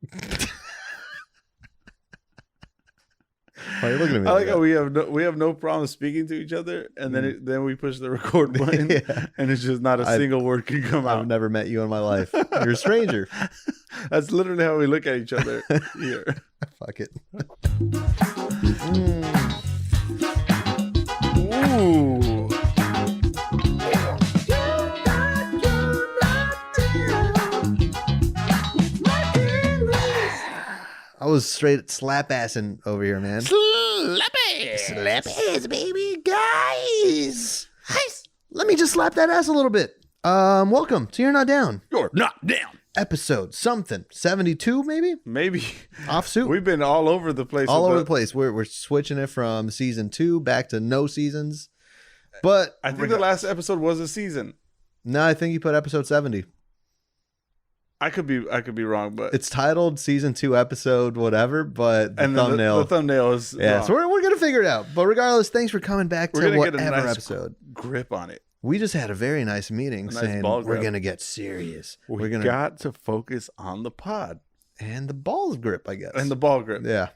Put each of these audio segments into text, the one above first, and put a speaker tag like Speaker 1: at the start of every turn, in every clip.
Speaker 1: Why are you looking at me?
Speaker 2: I like how we have no problem speaking to each other, and then we push the record button, and it's just not a single word can come out.
Speaker 1: I've never met you in my life. You're a stranger.
Speaker 2: That's literally how we look at each other here.
Speaker 1: Fuck it.
Speaker 2: Ooh.
Speaker 1: I was straight slap assing over here, man.
Speaker 2: Slap
Speaker 1: ass, baby. Guys. Let me just slap that ass a little bit. Welcome to You're Not Down.
Speaker 2: You're not down.
Speaker 1: Episode something. 72, maybe?
Speaker 2: Maybe.
Speaker 1: Offsuit.
Speaker 2: We've been all over the place.
Speaker 1: All over the place. We're switching it from season 2 back to no seasons. But
Speaker 2: I think the last episode was a season.
Speaker 1: No, I think you put episode 70.
Speaker 2: I could be wrong, but
Speaker 1: it's titled season 2 episode whatever, but the
Speaker 2: thumbnail is
Speaker 1: wrong. So we're gonna figure it out. But regardless, thanks for coming back to whatever
Speaker 2: get a nice
Speaker 1: episode.
Speaker 2: Grip on it.
Speaker 1: We just had a very nice meeting saying we're gonna get serious.
Speaker 2: We're gonna got to focus on the pod
Speaker 1: and the balls grip, I guess.
Speaker 2: And the ball grip,
Speaker 1: yeah.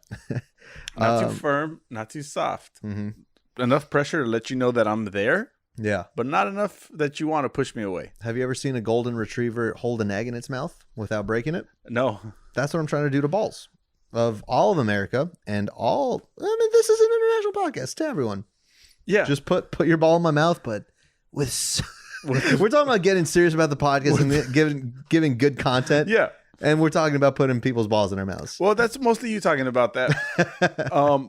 Speaker 2: Not too firm, not too soft. Mm-hmm. Enough pressure to let you know that I'm there.
Speaker 1: Yeah.
Speaker 2: But not enough that you want to push me away.
Speaker 1: Have you ever seen a golden retriever hold an egg in its mouth without breaking it?
Speaker 2: No.
Speaker 1: That's what I'm trying to do to balls of all of America and all. I mean, this is an international podcast to everyone.
Speaker 2: Yeah.
Speaker 1: Just put your ball in my mouth, but with we're talking about getting serious about the podcast and giving good content.
Speaker 2: Yeah.
Speaker 1: And we're talking about putting people's balls in our mouths.
Speaker 2: Well, that's mostly you talking about that.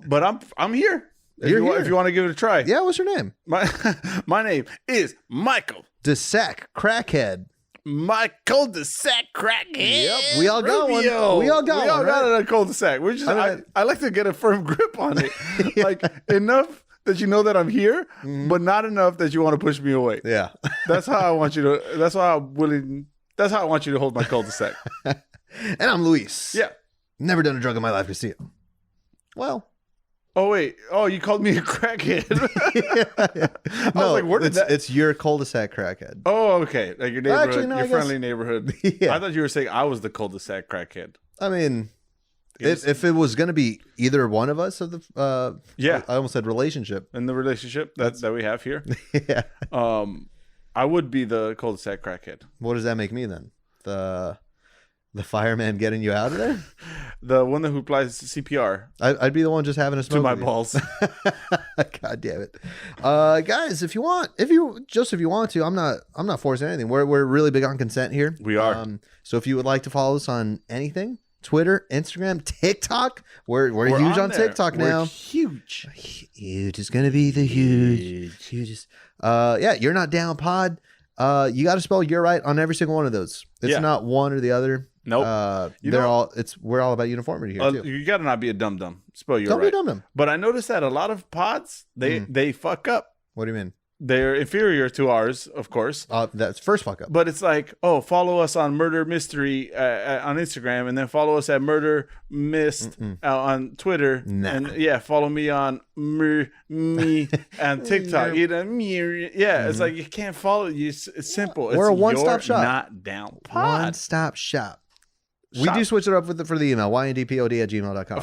Speaker 2: But I'm here. If you want to give it a try.
Speaker 1: Yeah, what's your name?
Speaker 2: My name is Michael
Speaker 1: DeSac Crackhead.
Speaker 2: Michael DeSac Crackhead.
Speaker 1: Yep, we all got one. We all got one.
Speaker 2: Got a cul-de-sac. We're just I like to get a firm grip on it. Yeah. Like enough that you know that I'm here, but not enough that you want to push me away.
Speaker 1: Yeah.
Speaker 2: That's how I want you to that's how I want you to hold my cul-de-sac.
Speaker 1: And I'm Luis.
Speaker 2: Yeah.
Speaker 1: Never done a drug in my life, Castillo. Well.
Speaker 2: Oh, wait. Oh, you called me a crackhead.
Speaker 1: Yeah. No, it's your cul-de-sac crackhead.
Speaker 2: Oh, okay. Like your neighborhood,
Speaker 1: actually, no,
Speaker 2: your friendly neighborhood.
Speaker 1: Yeah.
Speaker 2: I thought you were saying I was the cul-de-sac crackhead.
Speaker 1: I mean, if it was going to be either one of us of the
Speaker 2: yeah,
Speaker 1: I almost said relationship.
Speaker 2: In the relationship that we have here.
Speaker 1: Yeah.
Speaker 2: I would be the cul-de-sac crackhead.
Speaker 1: What does that make me then? The fireman getting you out of there?
Speaker 2: The one who applies CPR.
Speaker 1: I'd be the one just having a smoke
Speaker 2: to my balls.
Speaker 1: God damn it. Guys, if you want to, I'm not forcing anything. We're really big on consent here.
Speaker 2: We are.
Speaker 1: So if you would like to follow us on anything, Twitter, Instagram, TikTok, we're huge on TikTok now.
Speaker 2: We're huge.
Speaker 1: Huge is gonna be the hugest. Yeah, You're Not Down pod. You got to spell "you're right" on every single one of those. It's not one or the other.
Speaker 2: Nope.
Speaker 1: We're all about uniformity here too.
Speaker 2: You got to not be a dum dum. Spell "you're right."
Speaker 1: Don't be a dum dum.
Speaker 2: But I noticed that a lot of pods they fuck up.
Speaker 1: What do you mean?
Speaker 2: They're inferior to ours, of course.
Speaker 1: That's first fuck up.
Speaker 2: But it's like, oh, follow us on Murder Mystery on Instagram, and then follow us at Murder Mist on Twitter, and follow me on me and TikTok. It's like you can't follow you. It's simple.
Speaker 1: We're a one-stop shop.
Speaker 2: Not down pod.
Speaker 1: One-stop shop. We do switch it up for the email, yndpod@gmail.com.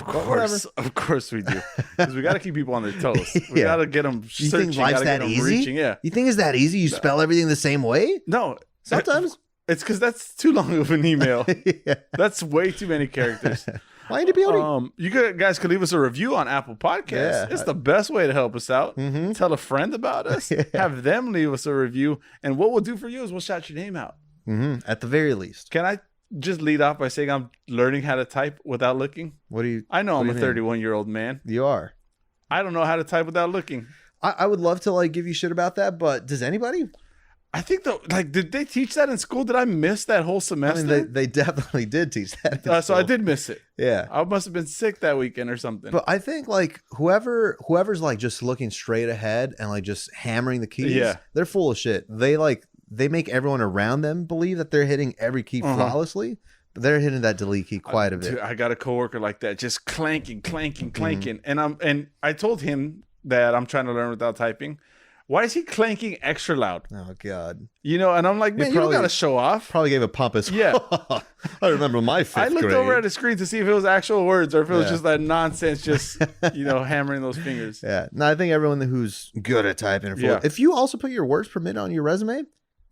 Speaker 2: Of course we do. Because we got to keep people on their toes. We got to get them searching.
Speaker 1: You think life's that easy?
Speaker 2: Reaching. Yeah.
Speaker 1: You think it's that easy? You spell everything the same way?
Speaker 2: No.
Speaker 1: Sometimes.
Speaker 2: It's because that's too long of an email. Yeah. That's way too many characters.
Speaker 1: YNDPOD.
Speaker 2: You guys could leave us a review on Apple Podcasts.
Speaker 1: Yeah.
Speaker 2: It's the best way to help us out. Mm-hmm. Tell a friend about us. Yeah. Have them leave us a review. And what we'll do for you is we'll shout your name out.
Speaker 1: Mm-hmm. At the very least.
Speaker 2: Can I just lead off by saying I'm learning how to type without looking?
Speaker 1: I
Speaker 2: know I'm a 31-year-old man.
Speaker 1: You are.
Speaker 2: I don't know how to type without looking.
Speaker 1: I would love to give you shit about that, but does anybody?
Speaker 2: I think did they teach that in school? Did I miss that whole semester?
Speaker 1: I mean, they definitely did teach that.
Speaker 2: So I did miss it.
Speaker 1: Yeah.
Speaker 2: I must have been sick that weekend or something.
Speaker 1: But I think whoever's just looking straight ahead and just hammering the keys, they're full of shit. They make everyone around them believe that they're hitting every key flawlessly, but they're hitting that delete key quite a bit.
Speaker 2: Dude, I got a coworker like that, just clanking. And I told him that I'm trying to learn without typing. Why is he clanking extra loud?
Speaker 1: Oh God.
Speaker 2: You know, and I'm like, man, you don't gotta show off.
Speaker 1: Probably gave a pompous.
Speaker 2: Yeah.
Speaker 1: I remember my 5th grade.
Speaker 2: I looked over at the screen to see if it was actual words or if it was just that nonsense, just hammering those fingers.
Speaker 1: Yeah. No, I think everyone who's good at typing. If you also put your words per minute on your resume,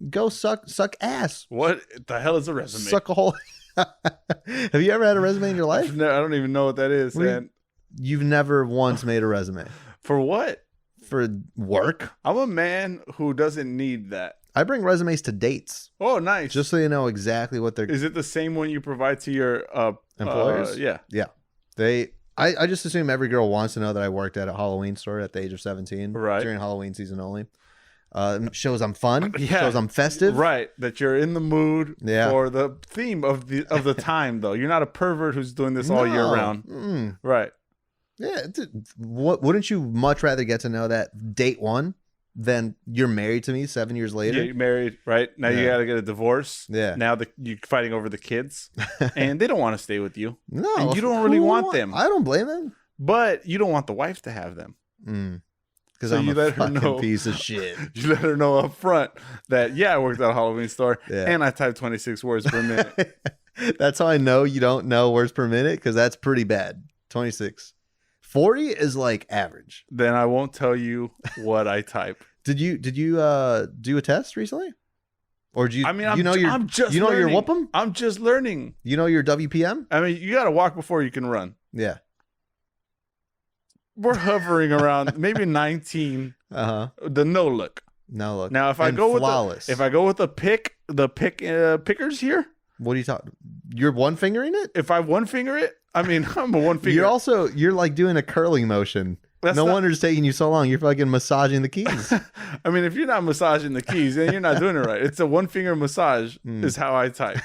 Speaker 1: go suck ass.
Speaker 2: What the hell is a resume?
Speaker 1: Suck a hole. Have you ever had a resume in your life?
Speaker 2: No, I don't even know what that is. Man.
Speaker 1: You've never once made a resume.
Speaker 2: For what?
Speaker 1: For work.
Speaker 2: I'm a man who doesn't need that.
Speaker 1: I bring resumes to dates.
Speaker 2: Oh, nice.
Speaker 1: Just so you know exactly what they're...
Speaker 2: Is it the same one you provide to your
Speaker 1: employers?
Speaker 2: Yeah.
Speaker 1: Yeah. I just assume every girl wants to know that I worked at a Halloween store at the age of 17.
Speaker 2: Right.
Speaker 1: During Halloween season only. Shows I'm fun.
Speaker 2: Yeah.
Speaker 1: Shows I'm festive.
Speaker 2: Right. That you're in the mood for the theme of the time, though. You're not a pervert who's doing this all year round. Right.
Speaker 1: Yeah. Wouldn't you much rather get to know that date one than you're married to me 7 years later?
Speaker 2: Yeah, you're married, right? Now you got to get a divorce.
Speaker 1: Yeah.
Speaker 2: Now you're fighting over the kids. And they don't want to stay with you.
Speaker 1: No.
Speaker 2: And you don't really want them.
Speaker 1: I don't blame them.
Speaker 2: But you don't want the wife to have them.
Speaker 1: Because I'm a fucking piece of shit.
Speaker 2: You let her know up front that, I worked at a Halloween store and I typed 26 words per minute.
Speaker 1: That's how I know you don't know words per minute, because that's pretty bad. 26. 40 is like average.
Speaker 2: Then I won't tell you what I type.
Speaker 1: Did you do a test recently? Or do you? I mean, I'm just
Speaker 2: learning.
Speaker 1: Your whoop'em?
Speaker 2: I'm just learning.
Speaker 1: You know your WPM?
Speaker 2: I mean, you got to walk before you can run.
Speaker 1: Yeah.
Speaker 2: We're hovering around maybe 19. The no look.
Speaker 1: No look.
Speaker 2: Now, if I go with the pickers here.
Speaker 1: What are you talking? You're one fingering it?
Speaker 2: If I one finger it, I mean, I'm a one finger.
Speaker 1: You're like doing a curling motion. No wonder it's taking you so long. You're fucking massaging the keys.
Speaker 2: I mean, if you're not massaging the keys, then you're not doing it right. It's a one finger massage is how I type.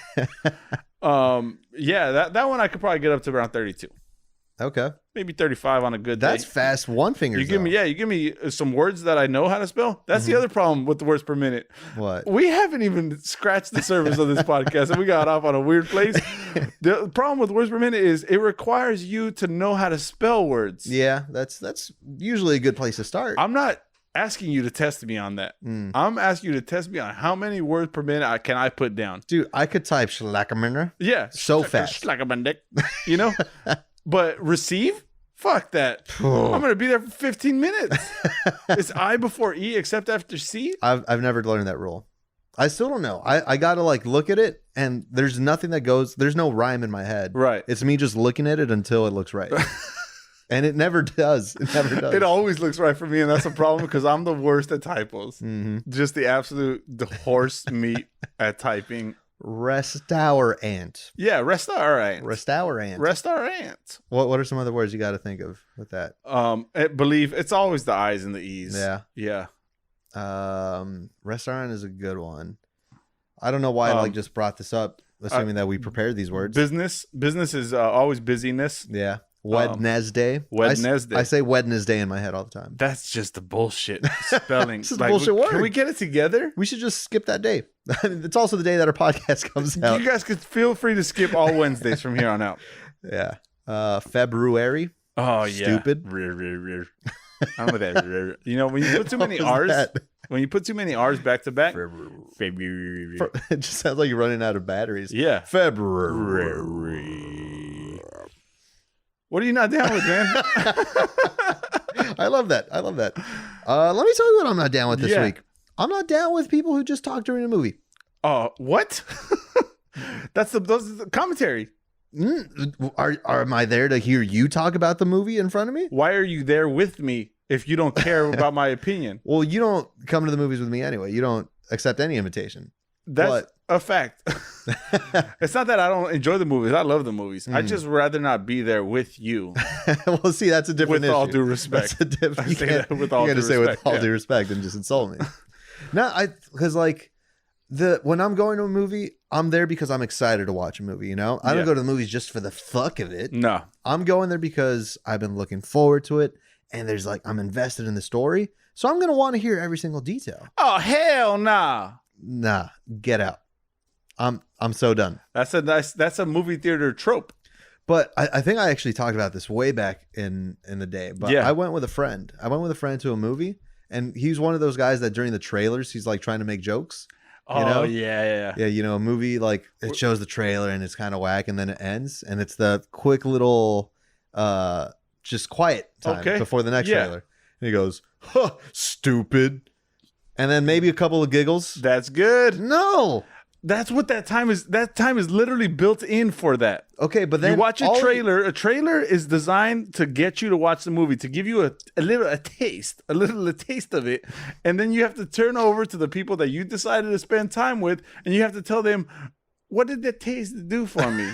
Speaker 2: That one I could probably get up to around 32.
Speaker 1: Okay.
Speaker 2: Maybe 35 on a good day.
Speaker 1: That's fast one finger.
Speaker 2: You give me some words that I know how to spell. That's the other problem with the words per minute.
Speaker 1: What?
Speaker 2: We haven't even scratched the surface of this podcast, and we got off on a weird place. The problem with words per minute is it requires you to know how to spell words.
Speaker 1: Yeah, that's usually a good place to start.
Speaker 2: I'm not asking you to test me on that. I'm asking you to test me on how many words per minute can I put down.
Speaker 1: Dude, I could type schlackaminner.
Speaker 2: Yeah.
Speaker 1: So fast.
Speaker 2: Schlackamindick. You know? But receive? Fuck that. I'm going to be there for 15 minutes. It's I before E except after C?
Speaker 1: I've never learned that rule. I still don't know. I got to like look at it, and there's nothing that goes, there's no rhyme in my head.
Speaker 2: Right.
Speaker 1: It's me just looking at it until it looks right. And it never does. It never does.
Speaker 2: It always looks right for me, and that's a problem because I'm the worst at typos. Just the absolute horse meat at typing.
Speaker 1: Restaurant.
Speaker 2: Yeah, restaurant.
Speaker 1: Restaurant. What are some other words you got to think of with that?
Speaker 2: Believe it's always the I's and the E's.
Speaker 1: Yeah. Restaurant is a good one. I don't know why I just brought this up, assuming that we prepared these words.
Speaker 2: Business is always busyness.
Speaker 1: Yeah. Wednesday. I say Wednesday in my head all the time.
Speaker 2: That's just a bullshit spelling.
Speaker 1: It's a bullshit word.
Speaker 2: Can we get it together?
Speaker 1: We should just skip that day. It's also the day that our podcast comes out.
Speaker 2: You guys could feel free to skip all Wednesdays from here on out.
Speaker 1: Yeah. February.
Speaker 2: Oh, yeah.
Speaker 1: Stupid.
Speaker 2: I'm with that. You know, when you put too many R's, when you put too many R's back to back, February.
Speaker 1: It just sounds like you're running out of batteries.
Speaker 2: Yeah.
Speaker 1: February.
Speaker 2: What are you not down with, man?
Speaker 1: I love that. Let me tell you what I'm not down with this week. I'm not down with people who just talk during a movie.
Speaker 2: What? That's the commentary.
Speaker 1: Am I there to hear you talk about the movie in front of me?
Speaker 2: Why are you there with me if you don't care about my opinion?
Speaker 1: Well, you don't come to the movies with me anyway. You don't accept any invitation.
Speaker 2: That's a fact. It's not that I don't enjoy the movies. I love the movies. I just rather not be there with you.
Speaker 1: Well, see, that's a different issue.
Speaker 2: With all due respect.
Speaker 1: That's a different. You can't say with all due respect and just insult me. No, because like when I'm going to a movie, I'm there because I'm excited to watch a movie. You know, I don't go to the movies just for the fuck of it.
Speaker 2: No,
Speaker 1: I'm going there because I've been looking forward to it, and I'm invested in the story, so I'm gonna want to hear every single detail.
Speaker 2: Oh hell nah.
Speaker 1: Nah, get out. I'm so done.
Speaker 2: That's a movie theater trope.
Speaker 1: But I think I actually talked about this way back in the day. But I went with a friend. To a movie, And he's one of those guys that during the trailers, he's like trying to make jokes.
Speaker 2: Yeah.
Speaker 1: Yeah, a movie like it shows the trailer and it's kind of whack and then it ends. And it's the quick little just quiet time before the next trailer. And he goes, huh, stupid. And then maybe a couple of giggles.
Speaker 2: That's good.
Speaker 1: No.
Speaker 2: That's what that time is. That time is literally built in for that.
Speaker 1: Okay, but then
Speaker 2: you watch a trailer. A trailer is designed to get you to watch the movie, to give you a taste of it, and then you have to turn over to the people that you decided to spend time with, and you have to tell them, what did that taste do for me?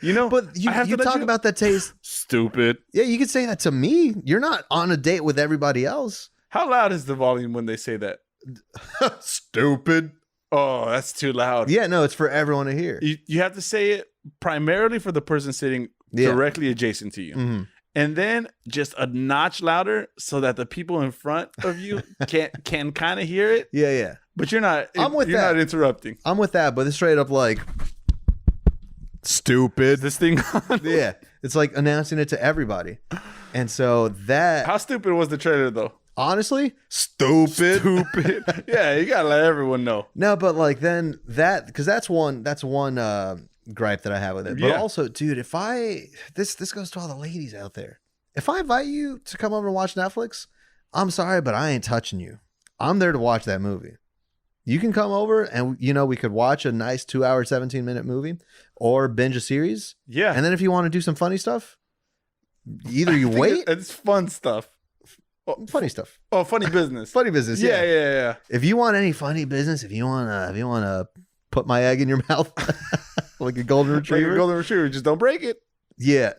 Speaker 2: You know,
Speaker 1: but you talk about that taste.
Speaker 2: Stupid.
Speaker 1: Yeah, you could say that to me. You're not on a date with everybody else.
Speaker 2: How loud is the volume when they say that?
Speaker 1: Stupid.
Speaker 2: Oh, that's too loud.
Speaker 1: Yeah, no, it's for everyone to hear.
Speaker 2: You have to say it primarily for the person sitting directly adjacent to you. Mm-hmm. And then just a notch louder so that the people in front of you can kind of hear it.
Speaker 1: Yeah.
Speaker 2: But you're not not interrupting.
Speaker 1: I'm with that, but it's straight up like stupid.
Speaker 2: This thing on?
Speaker 1: Yeah. It's like announcing it to everybody. And so that
Speaker 2: How stupid was the trailer though?
Speaker 1: Honestly, stupid.
Speaker 2: Yeah, you gotta let everyone know.
Speaker 1: No, but like then that, because that's one gripe that I have with it. But also, dude, if this goes to all the ladies out there. If I invite you to come over and watch Netflix, I'm sorry, but I ain't touching you. I'm there to watch that movie. You can come over and we could watch a nice 2-hour, 17-minute movie or binge a series.
Speaker 2: Yeah.
Speaker 1: And then if you want to do some funny stuff, either you wait.
Speaker 2: It's fun stuff.
Speaker 1: Funny stuff.
Speaker 2: Oh, funny business.
Speaker 1: Funny business.
Speaker 2: Yeah.
Speaker 1: If you want any funny business, if you want to put my egg in your mouth like a golden retriever,
Speaker 2: just don't break it.
Speaker 1: Yeah.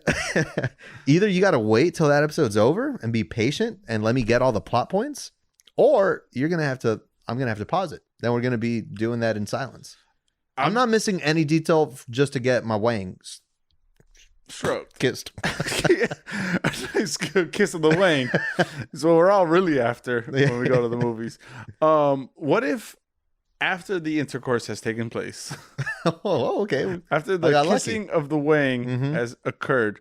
Speaker 1: Either you got to wait till that episode's over and be patient and let me get all the plot points, or I'm going to have to pause it. Then we're going to be doing that in silence. I'm not missing any detail just to get my wings
Speaker 2: stroked.
Speaker 1: Kissed.
Speaker 2: A nice kiss of the wang is what we're all really after when we go to the movies. What if after the intercourse has taken place,
Speaker 1: okay,
Speaker 2: after the kissing of the wang has occurred,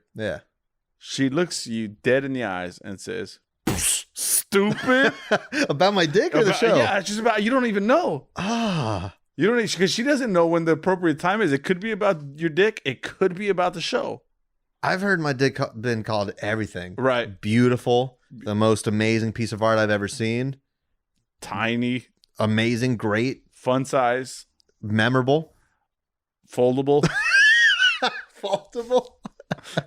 Speaker 2: she looks you dead in the eyes and says, stupid.
Speaker 1: About my dick or the show?
Speaker 2: Yeah, it's just about, you don't even know. You don't, because she doesn't know when the appropriate time is. It could be about your dick. It could be about the show.
Speaker 1: I've heard my dick been called everything.
Speaker 2: Right.
Speaker 1: Beautiful. The most amazing piece of art I've ever seen.
Speaker 2: Tiny.
Speaker 1: Amazing. Great.
Speaker 2: Fun size.
Speaker 1: Memorable.
Speaker 2: Foldable.
Speaker 1: Foldable.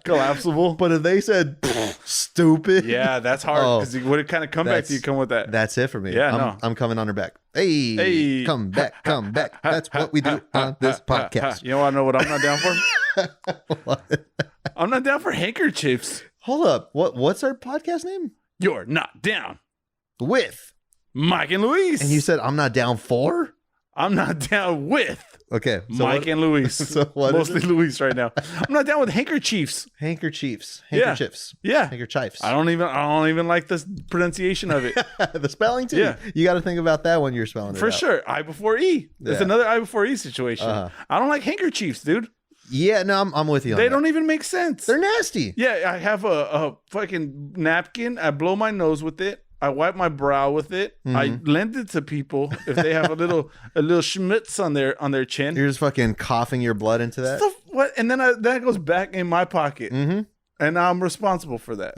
Speaker 2: Collapsible.
Speaker 1: But if they said stupid.
Speaker 2: Yeah, that's hard. Because what kind of comeback do you come with that?
Speaker 1: That's it for me.
Speaker 2: Yeah,
Speaker 1: I'm coming on her back. Hey. Come back. That's what we do on this podcast.
Speaker 2: You want to know what I'm not down for? What? I'm not down for handkerchiefs.
Speaker 1: Hold up. What's our podcast name?
Speaker 2: You're not down
Speaker 1: with
Speaker 2: Mike and Luis.
Speaker 1: And you said I'm not down for?
Speaker 2: I'm not down with.
Speaker 1: Okay.
Speaker 2: So Mike and Luis.
Speaker 1: So what
Speaker 2: Mostly Luis right now. I'm not down with handkerchiefs.
Speaker 1: Handkerchiefs.
Speaker 2: Yeah.
Speaker 1: Handkerchiefs.
Speaker 2: I don't even like the pronunciation of it.
Speaker 1: The spelling too.
Speaker 2: Yeah.
Speaker 1: You got to think about that when you're spelling it
Speaker 2: for
Speaker 1: out.
Speaker 2: sure. I before E. It's another I before E situation. I don't like handkerchiefs, dude.
Speaker 1: Yeah, no, I'm with you on
Speaker 2: They
Speaker 1: that.
Speaker 2: don't even make sense.
Speaker 1: They're nasty.
Speaker 2: Yeah, I have a fucking napkin. I blow my nose with it. I wipe my brow with it. I lend it to people if they have a little schmitz on their chin.
Speaker 1: You're just fucking coughing your blood into that.
Speaker 2: What? And then that goes back in my pocket, and I'm responsible for that.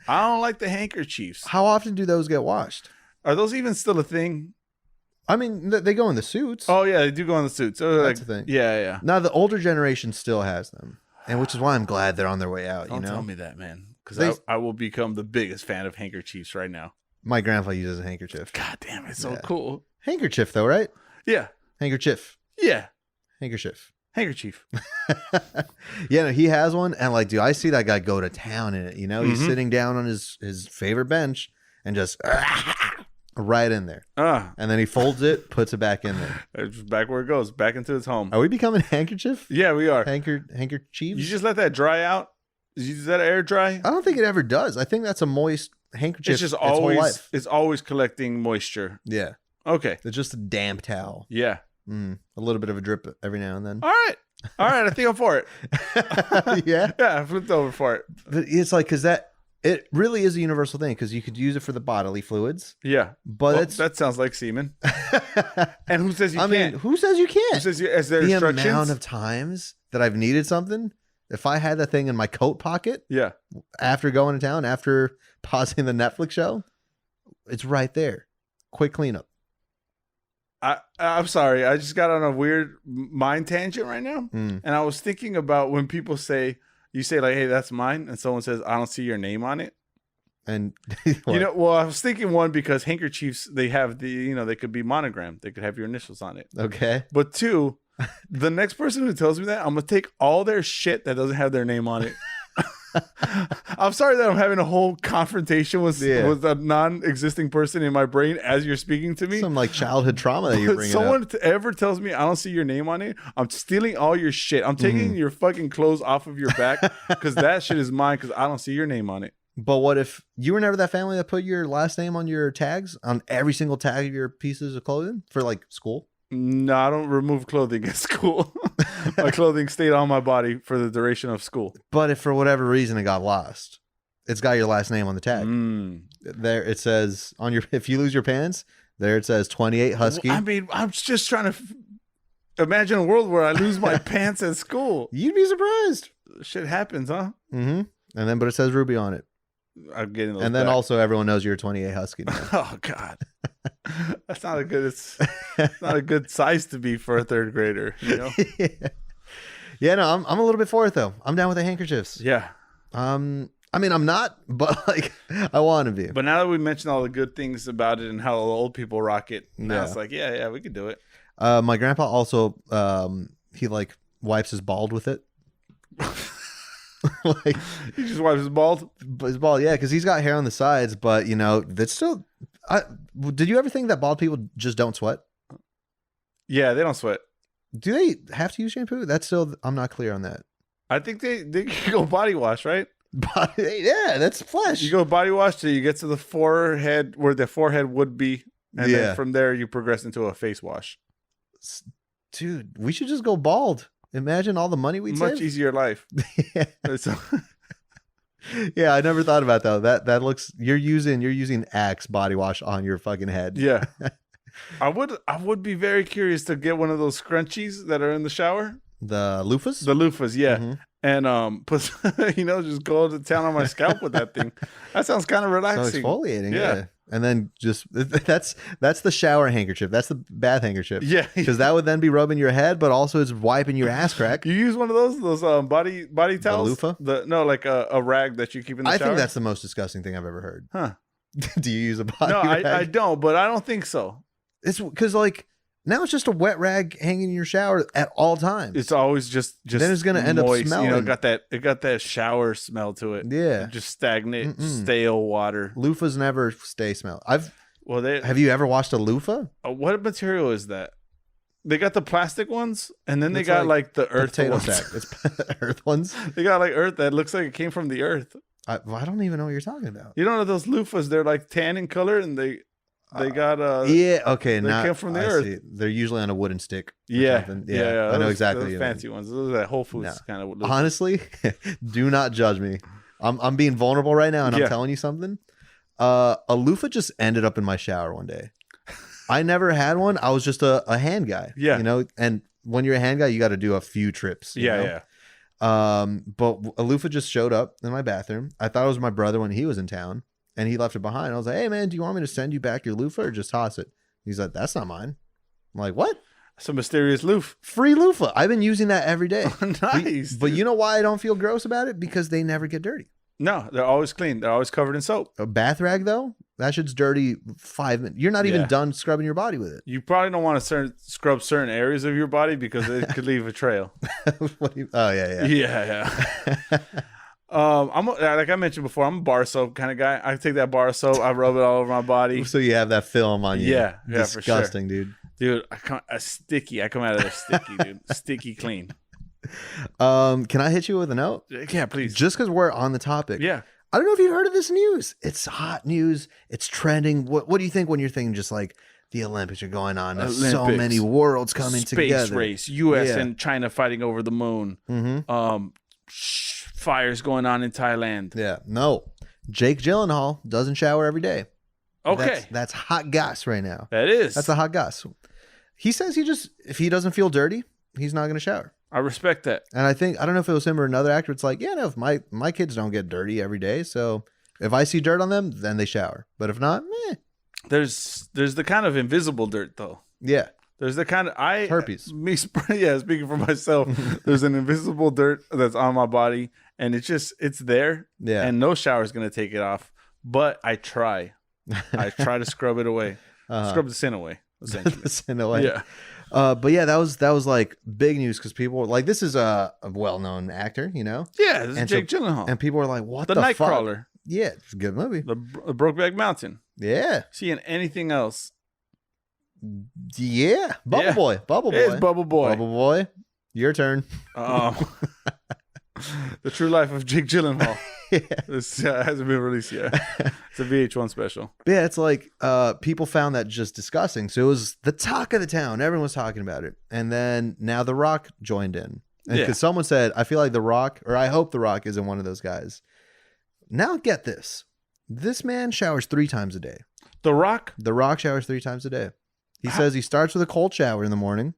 Speaker 2: I don't like the handkerchiefs.
Speaker 1: How often do those get washed?
Speaker 2: Are those even still a thing?
Speaker 1: I mean, they go in the suits.
Speaker 2: Oh yeah, they do go in the suits. So
Speaker 1: that's the thing.
Speaker 2: Yeah.
Speaker 1: Now the older generation still has them, and which is why I'm glad they're on their way out.
Speaker 2: Don't tell me that, man. Because I will become the biggest fan of handkerchiefs right now.
Speaker 1: My grandpa uses a handkerchief.
Speaker 2: God damn, it's so cool.
Speaker 1: Handkerchief, though, right?
Speaker 2: Yeah.
Speaker 1: Handkerchief.
Speaker 2: Yeah.
Speaker 1: Handkerchief. Yeah, no, he has one, and like, dude, I see that guy go to town in it. You know, he's sitting down on his favorite bench and just right in there. And then he folds it, puts it back in there.
Speaker 2: It's back where it goes, back into its home.
Speaker 1: Are we becoming handkerchief?
Speaker 2: Yeah, we are.
Speaker 1: Handkerchiefs?
Speaker 2: You just let that dry out? Does that air dry?
Speaker 1: I don't think it ever does. I think that's a moist handkerchief.
Speaker 2: It's just always collecting moisture.
Speaker 1: Yeah.
Speaker 2: Okay.
Speaker 1: It's just a damp towel.
Speaker 2: Yeah.
Speaker 1: A little bit of a drip every now and then.
Speaker 2: All right. I think I'm for it.
Speaker 1: Yeah.
Speaker 2: Yeah, I flipped over for it.
Speaker 1: But it's like, because that It really is a universal thing because you could use it for the bodily fluids.
Speaker 2: Yeah.
Speaker 1: But
Speaker 2: that sounds like semen. And who says you can't?
Speaker 1: I mean, who says you can't?
Speaker 2: Who says is there
Speaker 1: the
Speaker 2: instructions?
Speaker 1: amount of times that I've needed something, if I had that thing in my coat pocket, after going to town, after pausing the Netflix show, it's right there. Quick cleanup.
Speaker 2: I'm sorry. I just got on a weird mind tangent right now. And I was thinking about when people say, you say like, hey, that's mine. And someone says, I don't see your name on it.
Speaker 1: And
Speaker 2: well, I was thinking one, because handkerchiefs, they have they could be monogrammed. They could have your initials on it.
Speaker 1: Okay.
Speaker 2: But two, the next person who tells me that, I'm going to take all their shit that doesn't have their name on it. I'm sorry that I'm having a whole confrontation with a non-existing person in my brain as you're speaking to me.
Speaker 1: Some like childhood trauma that you're bringing
Speaker 2: Someone ever tells me I don't see your name on it, I'm stealing all your shit. I'm taking your fucking clothes off of your back because that shit is mine because I don't see your name on it.
Speaker 1: But what if you were never that family that put your last name on your tags, on every single tag of your pieces of clothing for like school?
Speaker 2: No, I don't remove clothing at school. My clothing stayed on my body for the duration of school.
Speaker 1: But if for whatever reason it got lost, it's got your last name on the tag. There it says on your, if you lose your pants, there it says 28 Husky.
Speaker 2: I mean, I'm just trying to imagine a world where I lose my pants at school.
Speaker 1: You'd be surprised.
Speaker 2: Shit happens, huh?
Speaker 1: And then, but it says Ruby on it.
Speaker 2: I'm getting those
Speaker 1: and then
Speaker 2: back.
Speaker 1: Also everyone knows you're a 28 Husky now.
Speaker 2: Oh God. That's not a good, it's not a good size to be for a third grader, you know?
Speaker 1: Yeah, no, I'm a little bit for it though. I'm down with the handkerchiefs.
Speaker 2: Yeah.
Speaker 1: I mean, I'm not, but like I want to be.
Speaker 2: But now that we mentioned all the good things about it and how old people rock it, now it's like, yeah, we could do it.
Speaker 1: My grandpa also, he like wipes his bald with it.
Speaker 2: Like he just wipes his bald.
Speaker 1: His bald, yeah, because he's got hair on the sides, but you know that's still. Did you ever think that bald people just don't sweat?
Speaker 2: Yeah, they don't sweat.
Speaker 1: Do they have to use shampoo? That's still, I'm not clear on that.
Speaker 2: I think they go body wash, right?
Speaker 1: Yeah, that's flesh.
Speaker 2: You go body wash till you get to the forehead where the forehead would be, and then from there you progress into a face wash.
Speaker 1: Dude, we should just go bald. Imagine all the money we'd save.
Speaker 2: Much easier life.
Speaker 1: Yeah, I never thought about that. That looks, you're using Axe body wash on your fucking head.
Speaker 2: Yeah. I would be very curious to get one of those scrunchies that are in the shower.
Speaker 1: The loofahs?
Speaker 2: The loofahs, yeah. And put just go to town on my scalp with that thing. That sounds kind of relaxing.
Speaker 1: So exfoliating, yeah. And then just that's the shower handkerchief. That's the bath handkerchief.
Speaker 2: Yeah.
Speaker 1: Because that would then be rubbing your head, but also it's wiping your ass crack.
Speaker 2: You use one of those body towels?
Speaker 1: The loofah?
Speaker 2: No, like a rag that you keep in the shower?
Speaker 1: I think that's the most disgusting thing I've ever heard.
Speaker 2: Huh.
Speaker 1: Do you use a body rag?
Speaker 2: I don't, but I don't think so.
Speaker 1: It's because like now it's just a wet rag hanging in your shower at all times.
Speaker 2: It's always just
Speaker 1: then it's gonna end up smelling.
Speaker 2: You know, it got that shower smell to it.
Speaker 1: Yeah,
Speaker 2: just stagnant, stale water.
Speaker 1: Loofahs never stay smell. Have you ever washed a loofah?
Speaker 2: What material is that? They got the plastic ones, and then they got like the earth
Speaker 1: potato
Speaker 2: ones.
Speaker 1: sack. It's earth ones.
Speaker 2: They got like earth that looks like it came from the earth.
Speaker 1: I don't even know what you're talking about.
Speaker 2: You don't know those loofahs? They're like tan in color, and they got
Speaker 1: okay.
Speaker 2: They came from the earth.
Speaker 1: See. They're usually on a wooden stick.
Speaker 2: Yeah.
Speaker 1: I know exactly.
Speaker 2: Those fancy ones. Those are that Whole Foods kind of. Loofah.
Speaker 1: Honestly, do not judge me. I'm being vulnerable right now, and I'm telling you something. A loofah just ended up in my shower one day. I never had one. I was just a hand guy.
Speaker 2: Yeah.
Speaker 1: You know, and when you're a hand guy, you got to do a few trips. You know? But a loofah just showed up in my bathroom. I thought it was my brother when he was in town. And he left it behind. I was like, hey, man, do you want me to send you back your loofah or just toss it? He's like, that's not mine. I'm like, what?
Speaker 2: It's a mysterious loofah.
Speaker 1: Free loofah. I've been using that every day.
Speaker 2: Nice.
Speaker 1: But you know why I don't feel gross about it? Because they never get dirty.
Speaker 2: No, they're always clean. They're always covered in soap.
Speaker 1: A bath rag, though, that shit's dirty 5 minutes. You're not even done scrubbing your body with it.
Speaker 2: You probably don't want to scrub certain areas of your body because it could leave a trail.
Speaker 1: Yeah.
Speaker 2: Yeah. I'm like I mentioned before, I'm a bar soap kind of guy. I take that bar soap, I rub it all over my body.
Speaker 1: So you have that film on you.
Speaker 2: Yeah,
Speaker 1: disgusting,
Speaker 2: for sure. Dude, I come out of there sticky, dude. Sticky clean.
Speaker 1: Can I hit you with a note?
Speaker 2: Yeah, please.
Speaker 1: Just because we're on the topic.
Speaker 2: Yeah.
Speaker 1: I don't know if you've heard of this news. It's hot news. It's trending. What do you think when you're thinking just like the Olympics are going on? There's so many worlds coming together.
Speaker 2: Space race, U.S. and China fighting over the moon.
Speaker 1: Mm-hmm.
Speaker 2: Fires going on in Thailand.
Speaker 1: Yeah. No. Jake Gyllenhaal doesn't shower every day.
Speaker 2: Okay.
Speaker 1: That's hot goss right now.
Speaker 2: That is.
Speaker 1: That's a hot goss. He says if he doesn't feel dirty, he's not going to shower.
Speaker 2: I respect that.
Speaker 1: And I don't know if it was him or another actor. It's like, yeah, no, if my kids don't get dirty every day. So if I see dirt on them, then they shower. But if not, meh.
Speaker 2: There's the kind of invisible dirt though.
Speaker 1: Yeah.
Speaker 2: There's the kind of
Speaker 3: herpes.
Speaker 2: Speaking for myself, there's an invisible dirt that's on my body, and it's there.
Speaker 1: Yeah.
Speaker 2: And no shower is gonna take it off. But I try to scrub it away, scrub the sin away. Essentially,
Speaker 1: the sin away.
Speaker 2: Yeah.
Speaker 1: But yeah, that was like big news because people were like, this is a well-known actor, you know?
Speaker 2: Yeah, this is Jake Gyllenhaal,
Speaker 1: and people were like, what the
Speaker 2: Nightcrawler?
Speaker 1: Yeah, it's a good movie.
Speaker 2: The Brokeback Mountain.
Speaker 1: Yeah.
Speaker 2: Seeing anything else?
Speaker 1: Yeah, Bubble Boy.
Speaker 2: It's Bubble Boy.
Speaker 1: Bubble Boy. Your turn.
Speaker 2: The True Life of Jake Gyllenhaal.
Speaker 1: Yeah.
Speaker 2: This hasn't been released yet. It's a VH1 special.
Speaker 1: Yeah, it's like people found that just disgusting. So it was the talk of the town. Everyone was talking about it. And then now The Rock joined in. And because someone said, I feel like The Rock, or I hope The Rock isn't one of those guys. Now get this. This man showers 3 times a day.
Speaker 2: The Rock?
Speaker 1: The Rock showers 3 times a day. He says he starts with a cold shower in the morning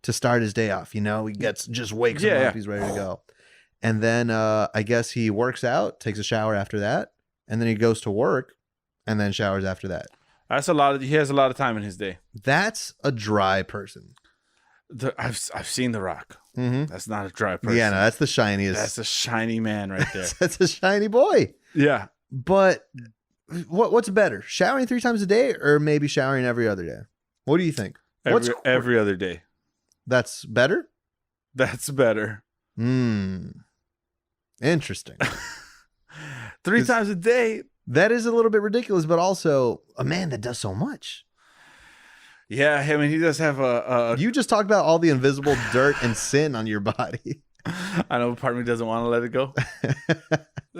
Speaker 1: to start his day off. You know, he wakes him up. He's ready to go. And then I guess he works out, takes a shower after that. And then he goes to work and then showers after that.
Speaker 2: That's a lot. He has a lot of time in his day.
Speaker 1: That's a dry person.
Speaker 2: I've seen The Rock.
Speaker 1: Mm-hmm.
Speaker 2: That's not a dry person.
Speaker 1: Yeah, no, that's the shiniest.
Speaker 2: That's a shiny man right there.
Speaker 1: That's a shiny boy.
Speaker 2: Yeah.
Speaker 1: But what's better? Showering 3 times a day or maybe showering every other day? What do you think?
Speaker 2: Every other day.
Speaker 1: That's better?
Speaker 2: That's better.
Speaker 1: Interesting.
Speaker 2: 3 times a day.
Speaker 1: That is a little bit ridiculous, but also a man that does so much.
Speaker 2: Yeah, I mean, he does have a...
Speaker 1: You just talked about all the invisible dirt and sin on your body.
Speaker 2: I know part of me doesn't want to let it go.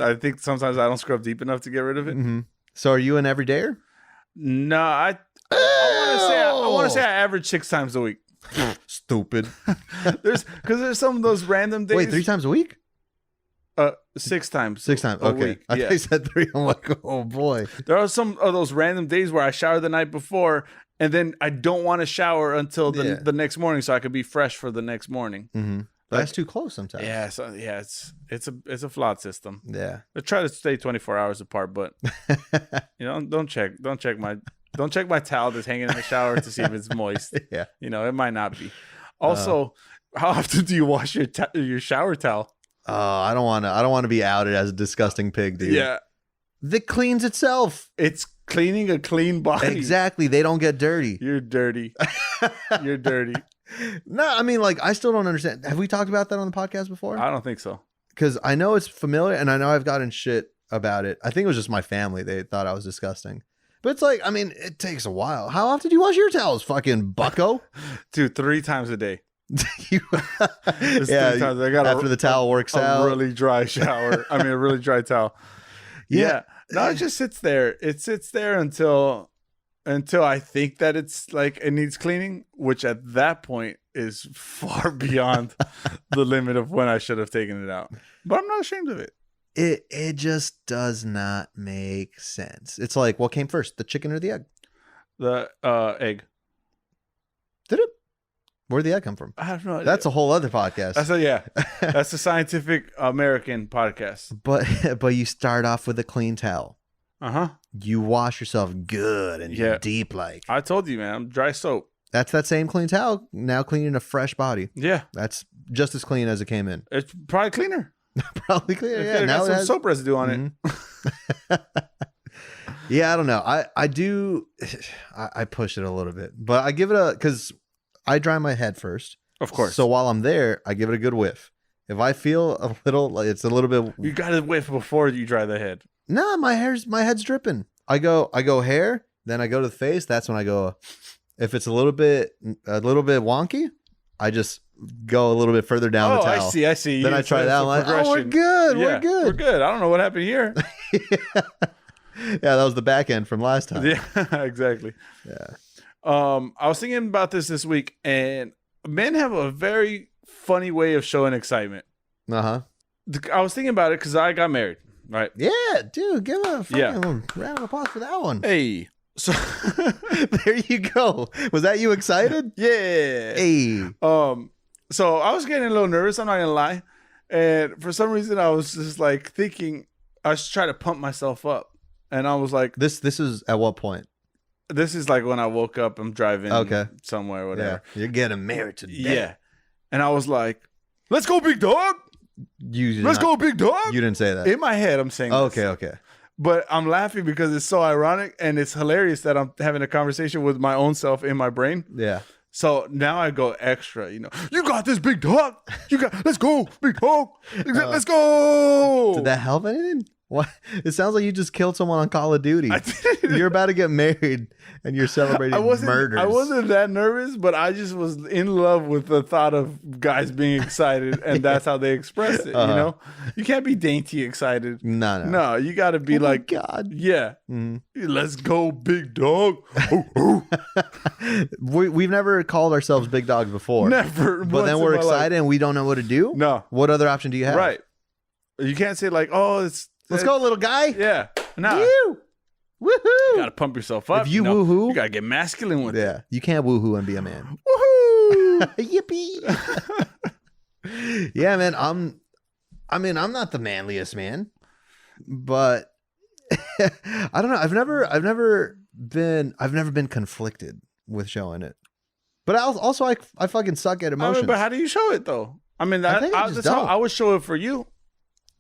Speaker 2: I think sometimes I don't scrub deep enough to get rid of it.
Speaker 1: Mm-hmm. So are you an everydayer?
Speaker 2: No, I want to say I average 6 times a week.
Speaker 1: Stupid.
Speaker 2: There's some of those random days.
Speaker 1: Wait, 3 times a week?
Speaker 2: 6 times.
Speaker 1: 6 times.
Speaker 2: A
Speaker 1: Okay.
Speaker 2: week.
Speaker 1: I thought you said 3. I'm like, oh boy.
Speaker 2: There are some of those random days where I shower the night before, and then I don't want to shower until the next morning, so I could be fresh for the next morning.
Speaker 1: Mm-hmm. But that's too close sometimes.
Speaker 2: Yeah. So it's a flawed system.
Speaker 1: Yeah.
Speaker 2: I try to stay 24 hours apart, but don't check my towel that's hanging in the shower to see if it's moist.
Speaker 1: Yeah.
Speaker 2: It might not be. Also, how often do you wash your shower towel?
Speaker 1: I don't want to be outed as a disgusting pig, dude.
Speaker 2: Yeah.
Speaker 1: That cleans itself.
Speaker 2: It's cleaning a clean body.
Speaker 1: Exactly. They don't get dirty.
Speaker 2: You're dirty. You're dirty.
Speaker 1: No, I mean, like, I still don't understand. Have we talked about that on the podcast before?
Speaker 2: I don't think so.
Speaker 1: Because I know it's familiar, and I know I've gotten shit about it. I think it was just my family. They thought I was disgusting. But it's like, I mean, it takes a while. How often do you wash your towels, fucking bucko?
Speaker 2: Dude, 3 times a day.
Speaker 1: Yeah,
Speaker 2: 3 times. I got
Speaker 1: after the towel works out.
Speaker 2: A really dry shower. I mean, a really dry towel. Yeah. No, it just sits there. It sits there until I think that it's like it needs cleaning, which at that point is far beyond the limit of when I should have taken it out. But I'm not ashamed of it.
Speaker 1: It just does not make sense. It's like, what came first, the chicken or the egg?
Speaker 2: The egg.
Speaker 1: Did it? Where'd the egg come from?
Speaker 2: I have no idea.
Speaker 1: That's a whole other podcast.
Speaker 2: That's a Scientific American podcast.
Speaker 1: But you start off with a clean towel.
Speaker 2: Uh-huh.
Speaker 1: You wash yourself good and deep like.
Speaker 2: I told you, man. I'm dry soap.
Speaker 1: That's that same clean towel now cleaning a fresh body.
Speaker 2: Yeah.
Speaker 1: That's just as clean as it came in.
Speaker 2: It's probably cleaner.
Speaker 1: Probably cleaner.
Speaker 2: Yeah. Now got some soap residue on
Speaker 1: it. Yeah, I don't know. I do. I push it a little bit, but I give it because I dry my head first.
Speaker 2: Of course.
Speaker 1: So while I'm there, I give it a good whiff. If I feel a little, like it's a little bit.
Speaker 2: You got to whiff before you dry the head.
Speaker 1: No, my head's dripping. I go hair, then I go to the face. That's when I go. If it's a little bit wonky, I just go a little bit further down the towel.
Speaker 2: I see.
Speaker 1: Then I try that. I'm like, oh, we're good.
Speaker 2: Yeah, we're good. I don't know what happened here.
Speaker 1: Yeah, that was the back end from last time.
Speaker 2: Yeah, exactly.
Speaker 1: Yeah.
Speaker 2: I was thinking about this week, and men have a very funny way of showing excitement.
Speaker 1: Uh-huh.
Speaker 2: I was thinking about it because I got married. Right.
Speaker 1: Yeah, dude, give a fucking round of applause for that one.
Speaker 2: Hey. So
Speaker 1: there you go. Was that you excited?
Speaker 2: Yeah.
Speaker 1: Hey.
Speaker 2: So I was getting a little nervous, I'm not gonna lie. And for some reason I was just like thinking, I was trying to pump myself up. And I was like,
Speaker 1: This is at what point?
Speaker 2: This is like when I woke up, I'm driving somewhere, whatever.
Speaker 1: Yeah. You're getting married today.
Speaker 2: Yeah. And I was like, let's go, big dog. Let's go, big dog.
Speaker 1: You didn't say that.
Speaker 2: In my head, I'm saying this.
Speaker 1: Okay.
Speaker 2: But I'm laughing because it's so ironic and it's hilarious that I'm having a conversation with my own self in my brain.
Speaker 1: Yeah.
Speaker 2: So now I go extra, you got this, big dog. Let's go, big dog. Let's go.
Speaker 1: Did that help anything? What? It sounds like you just killed someone on Call of Duty. You're about to get married and you're celebrating murders.
Speaker 2: I wasn't that nervous, but I just was in love with the thought of guys being excited, and that's how they express it. You can't be dainty excited. No. You got to be like,
Speaker 1: God,
Speaker 2: yeah, let's go, big dog.
Speaker 1: We've never called ourselves big dogs before.
Speaker 2: Never.
Speaker 1: But then we're excited and we don't know what to do.
Speaker 2: No.
Speaker 1: What other option do you have?
Speaker 2: Right. You can't say like,
Speaker 1: let's go, little guy.
Speaker 2: Yeah. No.
Speaker 1: Woo! Woohoo!
Speaker 2: You gotta pump yourself up.
Speaker 1: If you woohoo,
Speaker 2: you gotta get masculine with it.
Speaker 1: Yeah. You can't woohoo and be a man.
Speaker 2: Woohoo!
Speaker 1: Yippee! Yeah, man. I'm not the manliest man, but I don't know. I've never been conflicted with showing it. But I fucking suck at emotions.
Speaker 2: But how do you show it though? That's how I would show it for you.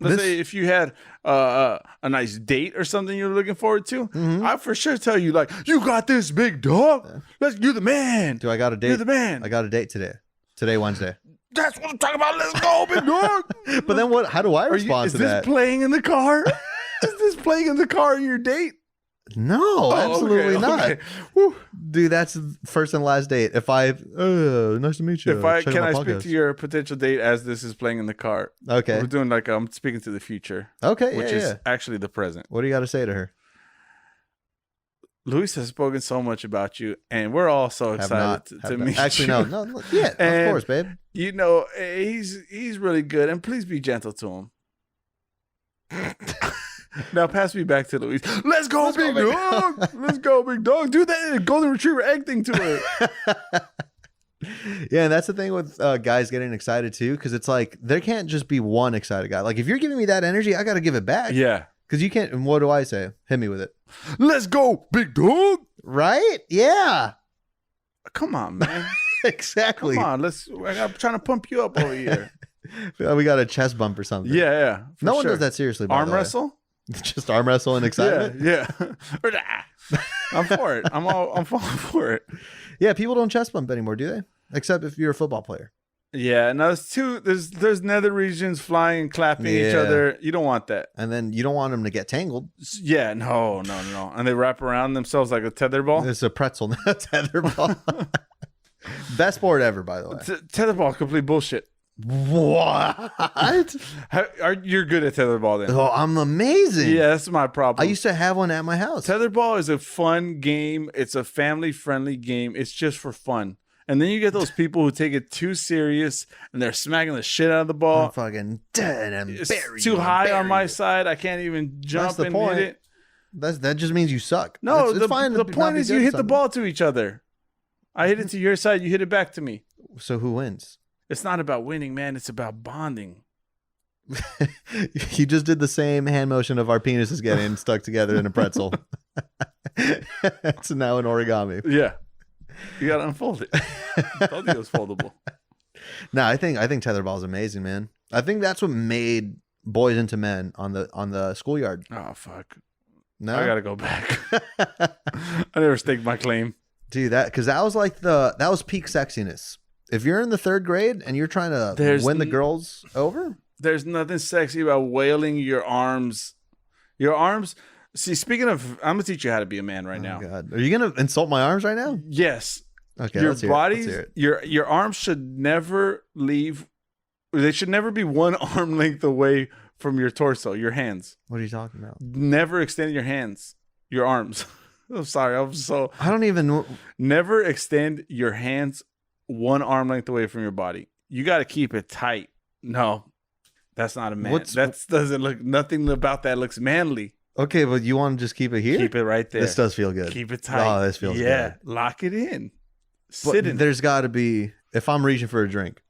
Speaker 2: Let's say if you had a nice date or something you're looking forward to, I for sure tell you like, you got this, big dog. You're the man.
Speaker 1: Do I got a date?
Speaker 2: You're the man.
Speaker 1: I got a date today. Today, Wednesday.
Speaker 2: That's what I'm talking about. Let's go, big dog.
Speaker 1: But then what? How do I respond to that?
Speaker 2: Is this playing in the car? Is this playing in the car in your date?
Speaker 1: No, absolutely not.
Speaker 2: Okay.
Speaker 1: Dude, that's first and last date. If nice to meet you.
Speaker 2: Can I speak to your potential date as this is playing in the car?
Speaker 1: Okay.
Speaker 2: We're doing like I'm speaking to the future.
Speaker 1: Okay,
Speaker 2: which is actually the present.
Speaker 1: What do you got to say to her?
Speaker 2: Luis has spoken so much about you, and we're all so excited to meet you.
Speaker 1: Actually, no. Yeah, of course, babe.
Speaker 2: He's really good, and please be gentle to him. Now pass me back to Luis. Let's go, big dog. Let's go, big dog. Do that golden retriever egg thing to her.
Speaker 1: Yeah, and that's the thing with guys getting excited too, because it's like there can't just be one excited guy. Like if you're giving me that energy, I got to give it back.
Speaker 2: Yeah.
Speaker 1: Because you can't. And what do I say? Hit me with it.
Speaker 2: Let's go, big dog.
Speaker 1: Right? Yeah.
Speaker 2: Come on, man.
Speaker 1: Exactly.
Speaker 2: Come on. I'm trying to pump you up over here.
Speaker 1: We got a chest bump or something.
Speaker 2: Yeah.
Speaker 1: No one does that seriously.
Speaker 2: Arm wrestle?
Speaker 1: Just arm wrestle and excitement.
Speaker 2: Yeah. I'm for it. I'm falling for it.
Speaker 1: Yeah, people don't chest bump anymore, do they? Except if you're a football player.
Speaker 2: Yeah, no, there's nether regions flying and clapping each other. You don't want that.
Speaker 1: And then you don't want them to get tangled.
Speaker 2: Yeah, no. And they wrap around themselves like a tether ball.
Speaker 1: It's a pretzel, not a tether ball. Best sport ever, by the way.
Speaker 2: Tether ball, complete bullshit.
Speaker 1: What?
Speaker 2: You're good at tetherball then?
Speaker 1: Oh, I'm amazing.
Speaker 2: Yeah, that's my problem.
Speaker 1: I used to have one at my house.
Speaker 2: Tetherball is a fun game. It's a family-friendly game. It's just for fun. And then you get those people who take it too serious and they're smacking the shit out of the ball.
Speaker 1: I'm fucking dead and
Speaker 2: it's too high on my side. I can't even jump and hit it.
Speaker 1: That just means you suck.
Speaker 2: No, it's fine. The point is you hit the ball to each other. I hit it to your side. You hit it back to me.
Speaker 1: So who wins?
Speaker 2: It's not about winning, man. It's about bonding.
Speaker 1: You just did the same hand motion of our penises getting stuck together in a pretzel. It's now an origami.
Speaker 2: Yeah. You gotta unfold it. I told you it was foldable.
Speaker 1: No, I think tetherball is amazing, man. I think that's what made boys into men on the schoolyard.
Speaker 2: Oh fuck.
Speaker 1: No,
Speaker 2: I gotta go back. I never staked my claim.
Speaker 1: Dude, that was peak sexiness. If you're in the third grade and you're trying to win the girls over,
Speaker 2: there's nothing sexy about wailing your arms. Your arms. See, speaking of, I'm gonna teach you how to be a man right now.
Speaker 1: God. Are you gonna insult my arms right now?
Speaker 2: Yes.
Speaker 1: Okay.
Speaker 2: Your bodies, your arms should never leave. They should never be one arm length away from your torso. Your hands.
Speaker 1: What are you talking about?
Speaker 2: Never extend your hands. Your arms. I'm sorry.
Speaker 1: I don't even know.
Speaker 2: Never extend your hands one arm length away from your body. You got to keep it tight. No. That's not a man. That doesn't look. Nothing about that looks manly.
Speaker 1: Okay, but you want to just keep it here?
Speaker 2: Keep it right there.
Speaker 1: This does feel good.
Speaker 2: Keep it tight.
Speaker 1: Oh, this feels good.
Speaker 2: Yeah, lock it in. Sit in.
Speaker 1: There's got to be, if I'm reaching for a drink,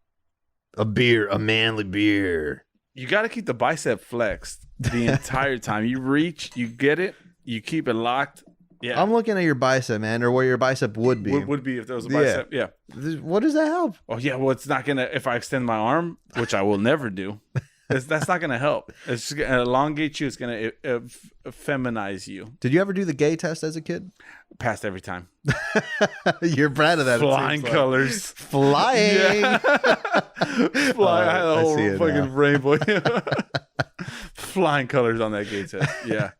Speaker 1: a beer, a manly beer.
Speaker 2: You got to keep the bicep flexed the entire time. You reach, you get it, you keep it locked. Yeah.
Speaker 1: I'm looking at your bicep, man, or where your bicep would be.
Speaker 2: Would be if there was a bicep. Yeah.
Speaker 1: What does that help?
Speaker 2: Oh, yeah. Well, it's not going to, if I extend my arm, which I will never do. That's not going to help. It's just going to elongate you. It's going to feminize you.
Speaker 1: Did you ever do the gay test as a kid?
Speaker 2: Passed every time.
Speaker 1: You're proud of that.
Speaker 2: Flying colors.
Speaker 1: Flying.
Speaker 2: Yeah. Flying. I had a whole fucking rainbow. Flying colors on that gay test. Yeah.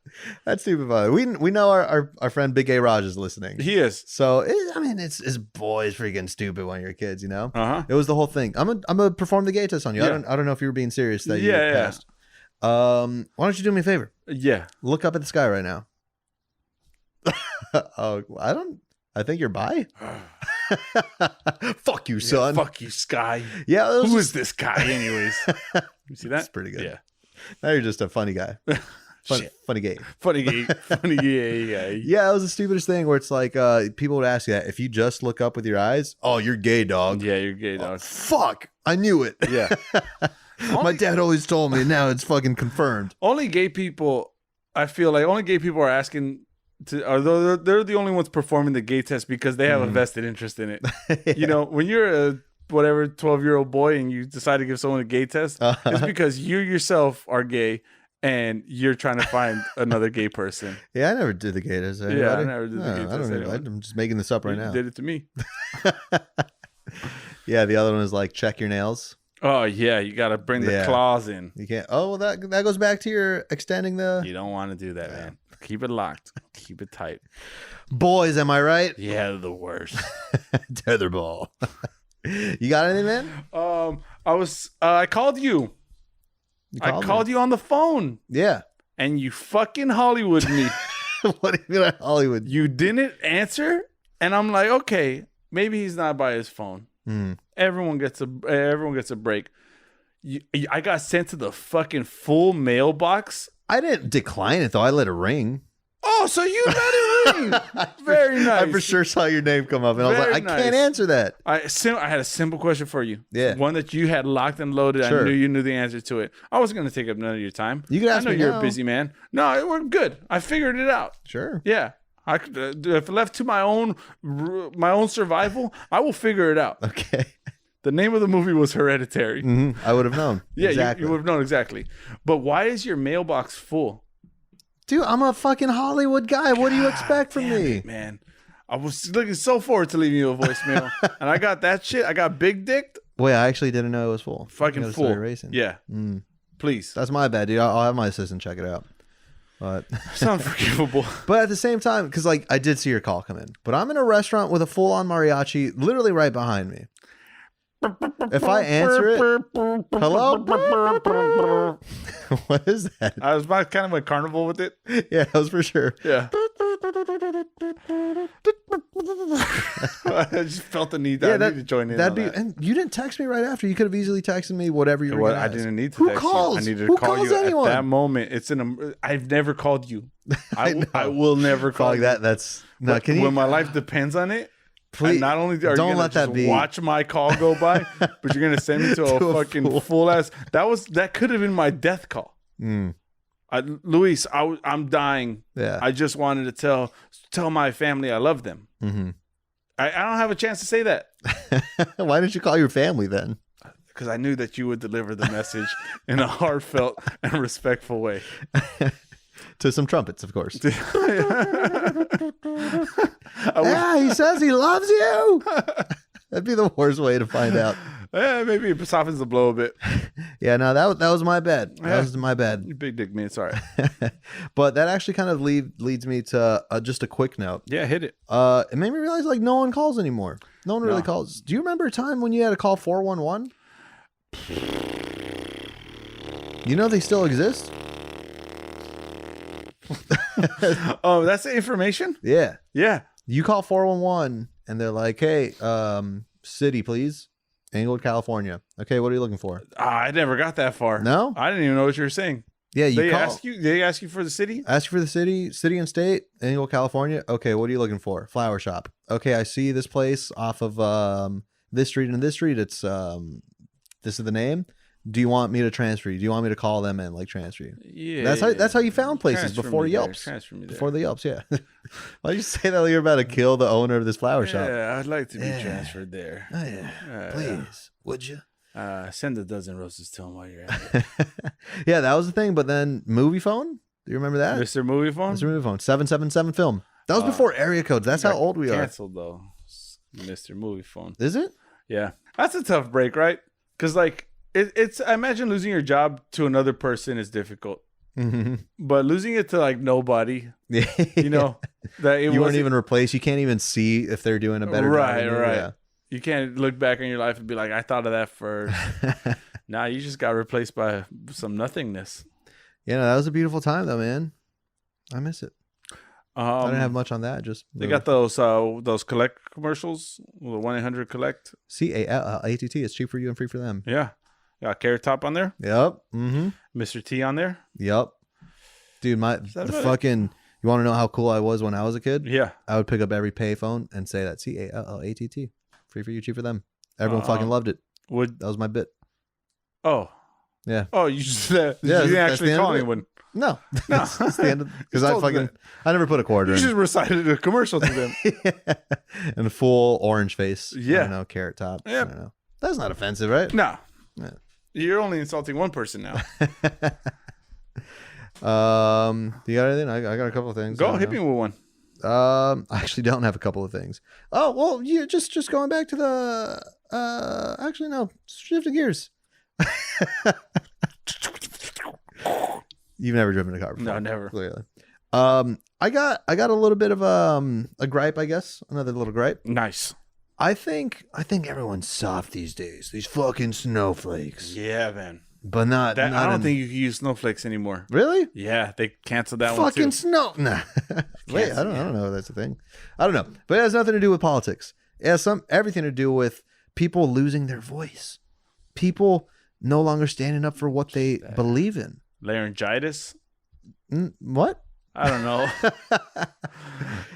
Speaker 1: That's stupid. We know our friend Big A Raj is listening.
Speaker 2: He is.
Speaker 1: So it's boys freaking stupid when you're kids, you know.
Speaker 2: It
Speaker 1: was the whole thing. I'm gonna perform the gay test on you. Yeah. I don't know if you were being serious that you passed. Why don't you do me a favor?
Speaker 2: Yeah.
Speaker 1: Look up at the sky right now. I think you're bi. Fuck you, son.
Speaker 2: Fuck you, sky.
Speaker 1: Yeah.
Speaker 2: Who is this guy, anyways? You see that?
Speaker 1: That's pretty good.
Speaker 2: Yeah.
Speaker 1: Now you're just a funny guy. Funny gay.
Speaker 2: Funny gay guy.
Speaker 1: Yeah, it was the stupidest thing where it's like people would ask you that. If you just look up with your eyes, oh, you're gay, dog.
Speaker 2: Yeah, you're gay, dog.
Speaker 1: Fuck. I knew it.
Speaker 2: Yeah.
Speaker 1: My dad always told me, and now it's fucking confirmed.
Speaker 2: Only gay people, I feel like only gay people are asking to, they're the only ones performing the gay test because they have a vested interest in it. Yeah. You know, when you're a 12-year-old boy and you decide to give someone a gay test, it's because you yourself are gay and you're trying to find another gay person.
Speaker 1: Yeah, I never did the gay test.
Speaker 2: Yeah, I never did the gay test.
Speaker 1: I'm just making this up right now.
Speaker 2: You did it to me.
Speaker 1: Yeah, the other one is like check your nails.
Speaker 2: Oh yeah, you got to bring the claws in.
Speaker 1: You can't. Oh, well, that goes back to your extending the.
Speaker 2: You don't want to do that, man. Keep it locked. Keep it tight.
Speaker 1: Boys, am I right?
Speaker 2: Yeah, they're the worst.
Speaker 1: Tetherball. You got anything, man?
Speaker 2: I called you. I called you on the phone.
Speaker 1: Yeah.
Speaker 2: And you fucking Hollywood me.
Speaker 1: What do you mean Hollywood?
Speaker 2: You didn't answer, and I'm like, okay, maybe he's not by his phone. Everyone gets a break. I got sent to the fucking full mailbox.
Speaker 1: I didn't decline it though. I let it ring.
Speaker 2: Oh, so you let it ring? Very nice.
Speaker 1: I for sure saw your name come up, and I was like, I can't answer that.
Speaker 2: I had a simple question for you.
Speaker 1: Yeah,
Speaker 2: one that you had locked and loaded. Sure. I knew you knew the answer to it. I wasn't going to take up none of your time.
Speaker 1: You can ask me. I know
Speaker 2: you're a busy man. No, we're good. I figured it out.
Speaker 1: Sure.
Speaker 2: Yeah. I could, if left to my own survival, I will figure it out.
Speaker 1: Okay.
Speaker 2: The name of the movie was Hereditary.
Speaker 1: I would have known.
Speaker 2: Yeah,
Speaker 1: exactly.
Speaker 2: You would have known exactly. But why is your mailbox full?
Speaker 1: Dude, I'm a fucking Hollywood guy. What do you expect from me?
Speaker 2: Man, I was looking so forward to leaving you a voicemail. And I got that shit. I got big dicked.
Speaker 1: Wait, I actually didn't know it was full.
Speaker 2: Fucking full. Yeah. Please.
Speaker 1: That's my bad, dude. I'll have my assistant check it out. But
Speaker 2: it's unforgivable.
Speaker 1: But at the same time, because like I did see your call come in, but I'm in a restaurant with a full-on mariachi literally right behind me. If I answer it, hello? What is that?
Speaker 2: I was about kind of like carnival with it.
Speaker 1: Yeah, that was for sure.
Speaker 2: Yeah. I just felt the need that I need to join in.
Speaker 1: And you didn't text me right after. You could have easily texted me whatever you were.
Speaker 2: I didn't need to. Who calls? I needed to call you at that moment. I've never called you. I will never call you.
Speaker 1: That's no.
Speaker 2: When my life depends on it.
Speaker 1: Please,
Speaker 2: not only are
Speaker 1: don't
Speaker 2: you
Speaker 1: let that be.
Speaker 2: Watch my call go by, but you're gonna send me to a fucking full ass. That could have been my death call. Luis, I'm dying.
Speaker 1: Yeah.
Speaker 2: I just wanted to tell my family I love them. I don't have a chance to say that.
Speaker 1: Why didn't you call your family then?
Speaker 2: Because I knew that you would deliver the message in a heartfelt and respectful way.
Speaker 1: To some trumpets, of course.
Speaker 2: He
Speaker 1: says he loves you. That'd be the worst way to find out.
Speaker 2: Maybe it softens the blow a bit.
Speaker 1: Yeah, no, that was my bad. That was my bad.
Speaker 2: You big dick me. It's all right.
Speaker 1: But that actually kind of leads me to just a quick note.
Speaker 2: Yeah, hit it.
Speaker 1: It made me realize like no one calls anymore. No one really calls. Do you remember a time when you had to call 411? You know they still exist?
Speaker 2: Oh, that's the information?
Speaker 1: Yeah.
Speaker 2: Yeah.
Speaker 1: You call 411 and they're like, hey, city, please. Englewood, California. Okay, what are you looking for?
Speaker 2: I never got that far.
Speaker 1: No?
Speaker 2: I didn't even know what you were saying.
Speaker 1: Yeah,
Speaker 2: They ask you for the city?
Speaker 1: Ask you for the city and state, Englewood, California. Okay, what are you looking for? Flower shop. Okay, I see this place off of this street and this street. It's this is the name. Do you want me to transfer you? Do you want me to call them and like transfer you?
Speaker 2: Yeah.
Speaker 1: That's how you found places
Speaker 2: Transfer
Speaker 1: before
Speaker 2: me
Speaker 1: Yelps.
Speaker 2: there. Transfer me there.
Speaker 1: Before the Yelps, yeah. Why did you say that like you're about to kill the owner of this flower shop?
Speaker 2: Yeah, I'd like to be transferred there.
Speaker 1: Oh, yeah. Please, would you?
Speaker 2: Send a dozen roses to him while you're at it.
Speaker 1: Yeah, that was the thing. But then movie phone. Do you remember that?
Speaker 2: Mr. Movie Phone?
Speaker 1: Mr. Movie Phone. 777 film. That was before area codes. That's how old we are.
Speaker 2: Canceled though. Mr. Movie Phone.
Speaker 1: Is it?
Speaker 2: Yeah. That's a tough break, right? Because like it's I imagine losing your job to another person is difficult.
Speaker 1: Mm-hmm.
Speaker 2: But losing it to like nobody, you know, that
Speaker 1: you weren't even replaced. You can't even see if they're doing a better job.
Speaker 2: Right.
Speaker 1: Yeah.
Speaker 2: You can't look back on your life and be like, I thought of that first. Nah, you just got replaced by some nothingness.
Speaker 1: Yeah, no, that was a beautiful time though, man. I miss it. I didn't have much on that. Just
Speaker 2: they got those collect commercials, the 1-800-COLLECT.
Speaker 1: CALLATT. It's cheap for you and free for them.
Speaker 2: Yeah, got Carrot Top on there.
Speaker 1: Yep. Mm-hmm.
Speaker 2: Mr. T on there.
Speaker 1: Yep. Dude, the fucking. You want to know how cool I was when I was a kid?
Speaker 2: Yeah.
Speaker 1: I would pick up every payphone and say that CALLATT. Free for you, cheap for them. Everyone fucking loved it. That was my bit.
Speaker 2: Oh.
Speaker 1: Yeah.
Speaker 2: Oh, you just you didn't actually call anyone.
Speaker 1: No. That's the end of because I never put a quarter in.
Speaker 2: You just recited a commercial to them.
Speaker 1: Yeah. And a full orange face.
Speaker 2: Yeah.
Speaker 1: I don't know, Carrot Top.
Speaker 2: Yeah.
Speaker 1: I don't know. That's not offensive, right?
Speaker 2: No.
Speaker 1: Yeah.
Speaker 2: You're only insulting one person now.
Speaker 1: You got anything? I got a couple of things.
Speaker 2: Go hit me with one.
Speaker 1: I actually don't have a couple of things. Oh, well, yeah, just going back to the actually no, shifting gears. You've never driven a car before.
Speaker 2: No, never.
Speaker 1: Clearly. I got a little bit of a gripe, I guess. Another little gripe.
Speaker 2: Nice.
Speaker 1: I think everyone's soft these days. These fucking snowflakes.
Speaker 2: Yeah, man.
Speaker 1: But not
Speaker 2: I don't think you can use snowflakes anymore.
Speaker 1: Really?
Speaker 2: Yeah, they canceled that one too.
Speaker 1: Fucking snow. Nah. Wait, I don't know if that's a thing. I don't know. But it has nothing to do with politics. It has everything to do with people losing their voice. People no longer standing up for what they believe in.
Speaker 2: Laryngitis?
Speaker 1: What?
Speaker 2: I don't know. I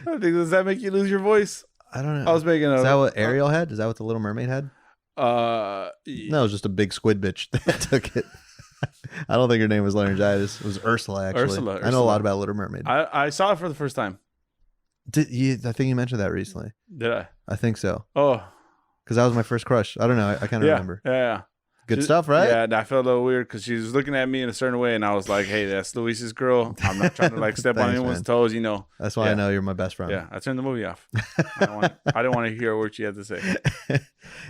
Speaker 2: don't think, does that make you lose your voice?
Speaker 1: I don't know.
Speaker 2: I was making
Speaker 1: Is that what Ariel had? Is that what the Little Mermaid had?
Speaker 2: No,
Speaker 1: it was just a big squid bitch that took it. I don't think her name was laryngitis. It was Ursula, actually.
Speaker 2: Ursula.
Speaker 1: I know a lot about Little Mermaid.
Speaker 2: I saw it for the first time.
Speaker 1: I think you mentioned that recently.
Speaker 2: Did I?
Speaker 1: I think so.
Speaker 2: Oh.
Speaker 1: Because that was my first crush. I don't know. I kind of remember.
Speaker 2: Yeah.
Speaker 1: Good stuff, right?
Speaker 2: Yeah, I felt a little weird because she was looking at me in a certain way, and I was like, "Hey, that's Luis's girl. I'm not trying to like step on anyone's toes, you know."
Speaker 1: That's why I know you're my best friend.
Speaker 2: Yeah, I turned the movie off. I didn't want to hear what she had to say.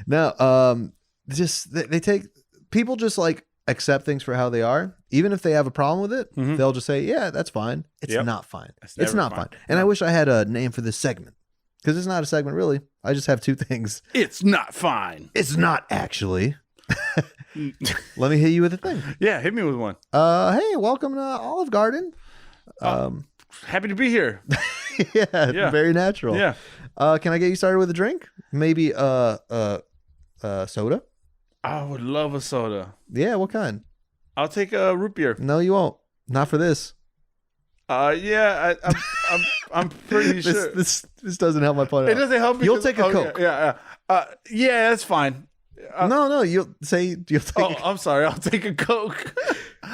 Speaker 1: No, just they take people just like accept things for how they are, even if they have a problem with it.
Speaker 2: Mm-hmm.
Speaker 1: They'll just say, "Yeah, that's fine." It's not fine. It's not fine. And
Speaker 2: no.
Speaker 1: I wish I had a name for this segment because it's not a segment really. I just have two things.
Speaker 2: It's not fine.
Speaker 1: It's not actually. Let me hit you with a thing.
Speaker 2: Yeah, hit me with one.
Speaker 1: Hey, welcome to Olive Garden.
Speaker 2: Happy to be here.
Speaker 1: yeah, very natural.
Speaker 2: Yeah.
Speaker 1: Can I get you started with a drink? Maybe soda?
Speaker 2: I would love a soda.
Speaker 1: Yeah, what kind?
Speaker 2: I'll take a root beer.
Speaker 1: No, you won't. Not for this.
Speaker 2: Yeah, I'm pretty sure
Speaker 1: this doesn't help my point.
Speaker 2: It doesn't help.
Speaker 1: You'll take a Coke.
Speaker 2: Yeah. Yeah, that's fine.
Speaker 1: No, you'll take.
Speaker 2: Oh, I'm sorry. I'll take a Coke.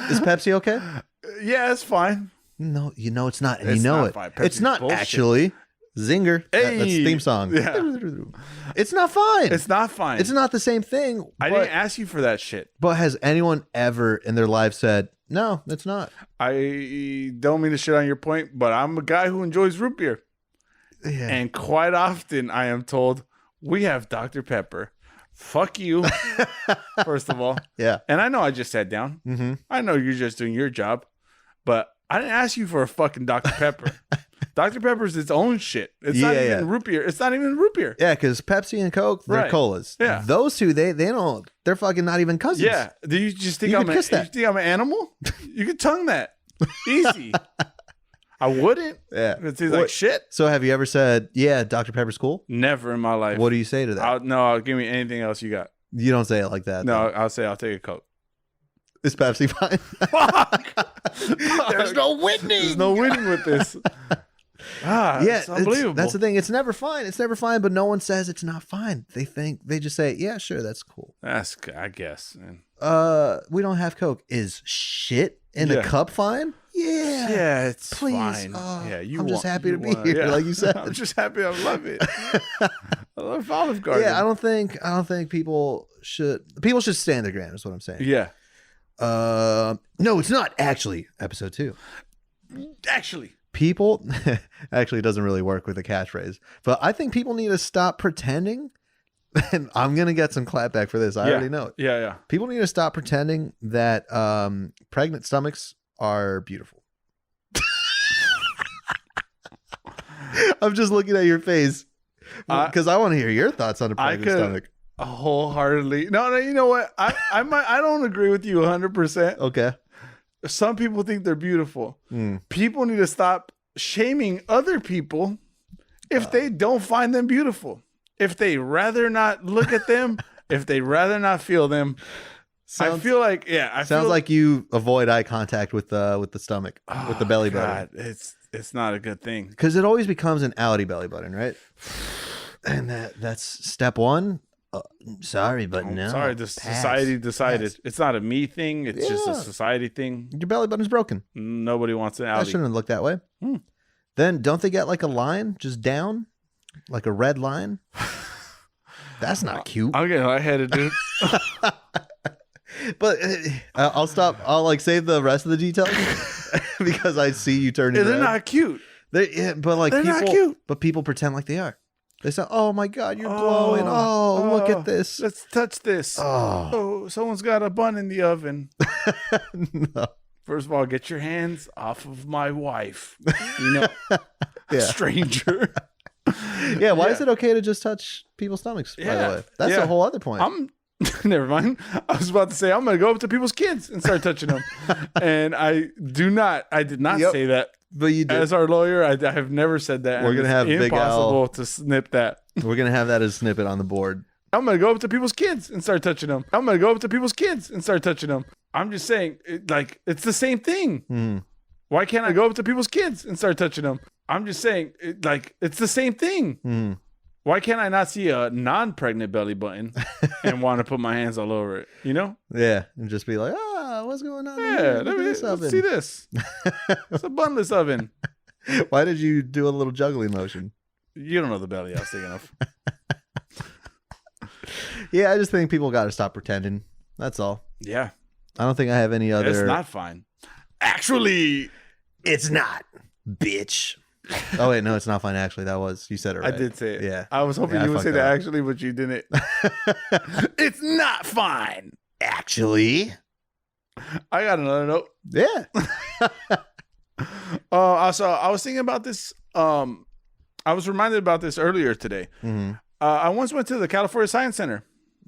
Speaker 1: Is Pepsi okay?
Speaker 2: Yeah, it's fine.
Speaker 1: No, it's not, and
Speaker 2: it's
Speaker 1: you know
Speaker 2: not
Speaker 1: it.
Speaker 2: Fine.
Speaker 1: It's not
Speaker 2: bullshit.
Speaker 1: Actually. Zinger.
Speaker 2: Hey.
Speaker 1: That's the theme song.
Speaker 2: Yeah.
Speaker 1: It's not fine.
Speaker 2: It's not fine.
Speaker 1: It's not the same thing.
Speaker 2: I didn't ask you for that shit.
Speaker 1: But has anyone ever in their life said, no, it's not?
Speaker 2: I don't mean to shit on your point, but I'm a guy who enjoys root beer.
Speaker 1: Yeah.
Speaker 2: And quite often I am told, we have Dr. Pepper. Fuck you, first of all.
Speaker 1: Yeah.
Speaker 2: And I know I just sat down.
Speaker 1: Mm-hmm.
Speaker 2: I know you're just doing your job, but I didn't ask you for a fucking Dr. Pepper. Dr. Pepper's its own shit. It's not even root beer. It's not even root beer.
Speaker 1: Yeah, because Pepsi and Coke, they're colas.
Speaker 2: Yeah.
Speaker 1: Those two, they don't, they're fucking not even cousins.
Speaker 2: Yeah. Do you just think I'm an animal? You could tongue that. Easy. I wouldn't.
Speaker 1: Yeah.
Speaker 2: It tastes like shit.
Speaker 1: So have you ever said, yeah, Dr. Pepper's cool?
Speaker 2: Never in my life.
Speaker 1: What do you say to that?
Speaker 2: No, give me anything else you got.
Speaker 1: You don't say it like that.
Speaker 2: No, I'll say I'll take a Coke.
Speaker 1: Is Pepsi fine?
Speaker 2: Fuck!
Speaker 1: There's no winning.
Speaker 2: There's no winning with this.
Speaker 1: Yeah,
Speaker 2: it's unbelievable.
Speaker 1: That's the thing. It's never fine. It's never fine, but no one says it's not fine. They just say, yeah, sure, that's cool.
Speaker 2: That's, I guess. Man.
Speaker 1: We don't have Coke. Is shit in a cup fine? Yeah.
Speaker 2: Yeah, it's
Speaker 1: please.
Speaker 2: fine. Yeah,
Speaker 1: I'm just happy to be here, like you said.
Speaker 2: I'm just happy. I love it. I love Olive Garden.
Speaker 1: Yeah, I don't think people should stand their ground, is what I'm saying.
Speaker 2: Yeah.
Speaker 1: No, it's not actually episode 2.
Speaker 2: Actually.
Speaker 1: People actually, it doesn't really work with the catchphrase, but I think people need to stop pretending. And I'm going to get some clapback for this. I already know it.
Speaker 2: Yeah.
Speaker 1: People need to stop pretending that pregnant stomachs are beautiful. I'm just looking at your face because I want to hear your thoughts on a pregnant stomach.
Speaker 2: Wholeheartedly. No, you know what? I don't agree with you 100%.
Speaker 1: Okay.
Speaker 2: Some people think they're beautiful. People need to stop shaming other people if they don't find them beautiful. If they rather not look at them, if they rather not feel them. I feel like,
Speaker 1: sounds like you avoid eye contact with the stomach, with the belly button.
Speaker 2: It's not a good thing.
Speaker 1: Because it always becomes an outie belly button, right? And that's step 1. Sorry, but no.
Speaker 2: Sorry, the society decided. Pass. It's not a me thing. It's just a society thing.
Speaker 1: Your belly button's broken.
Speaker 2: Nobody wants an outie.
Speaker 1: I shouldn't have looked that way. Then don't they get like a line just down? Like a red line? That's not cute.
Speaker 2: I'll get lightheaded, dude.
Speaker 1: But I'll stop. I'll like save the rest of the details because I see you turning red.
Speaker 2: They're not cute.
Speaker 1: But like they're not cute. But people pretend like they are. They say, "Oh my God, you're glowing! Oh, look at this!
Speaker 2: Let's touch this! Oh, someone's got a bun in the oven."
Speaker 1: No.
Speaker 2: First of all, get your hands off of my wife. You know, stranger.
Speaker 1: Yeah, why is it okay to just touch people's stomachs? By the way, that's a whole other point.
Speaker 2: Never mind. I was about to say I'm gonna go up to people's kids and start touching them, and I did not say that.
Speaker 1: But you did.
Speaker 2: As our lawyer, I have never said that.
Speaker 1: We're gonna have Big Al.
Speaker 2: Impossible to snip that.
Speaker 1: We're gonna have that as a snippet on the board.
Speaker 2: I'm gonna go up to people's kids and start touching them. I'm just saying, it's the same thing. Why can't I go up to people's kids and start touching them? I'm just saying, it's the same thing. Why can't I not see a non-pregnant belly button and want to put my hands all over it? You know?
Speaker 1: Yeah, and just be like, what's going on?
Speaker 2: Yeah, let's see this. It's a bunless oven.
Speaker 1: Why did you do a little juggling motion?
Speaker 2: You don't know the belly I was thinking of.
Speaker 1: Yeah, I just think people got to stop pretending. That's all.
Speaker 2: Yeah.
Speaker 1: I don't think I have any other.
Speaker 2: It's not fine. Actually,
Speaker 1: it's not, bitch. Oh wait, no, it's not fine. Actually, you said it right.
Speaker 2: I did say it.
Speaker 1: Yeah,
Speaker 2: I was hoping you would say that actually, but you didn't. It's not fine.
Speaker 1: Actually,
Speaker 2: I got another note.
Speaker 1: Yeah.
Speaker 2: Also, I was thinking about this. I was reminded about this earlier today. I once went to the California Science Center.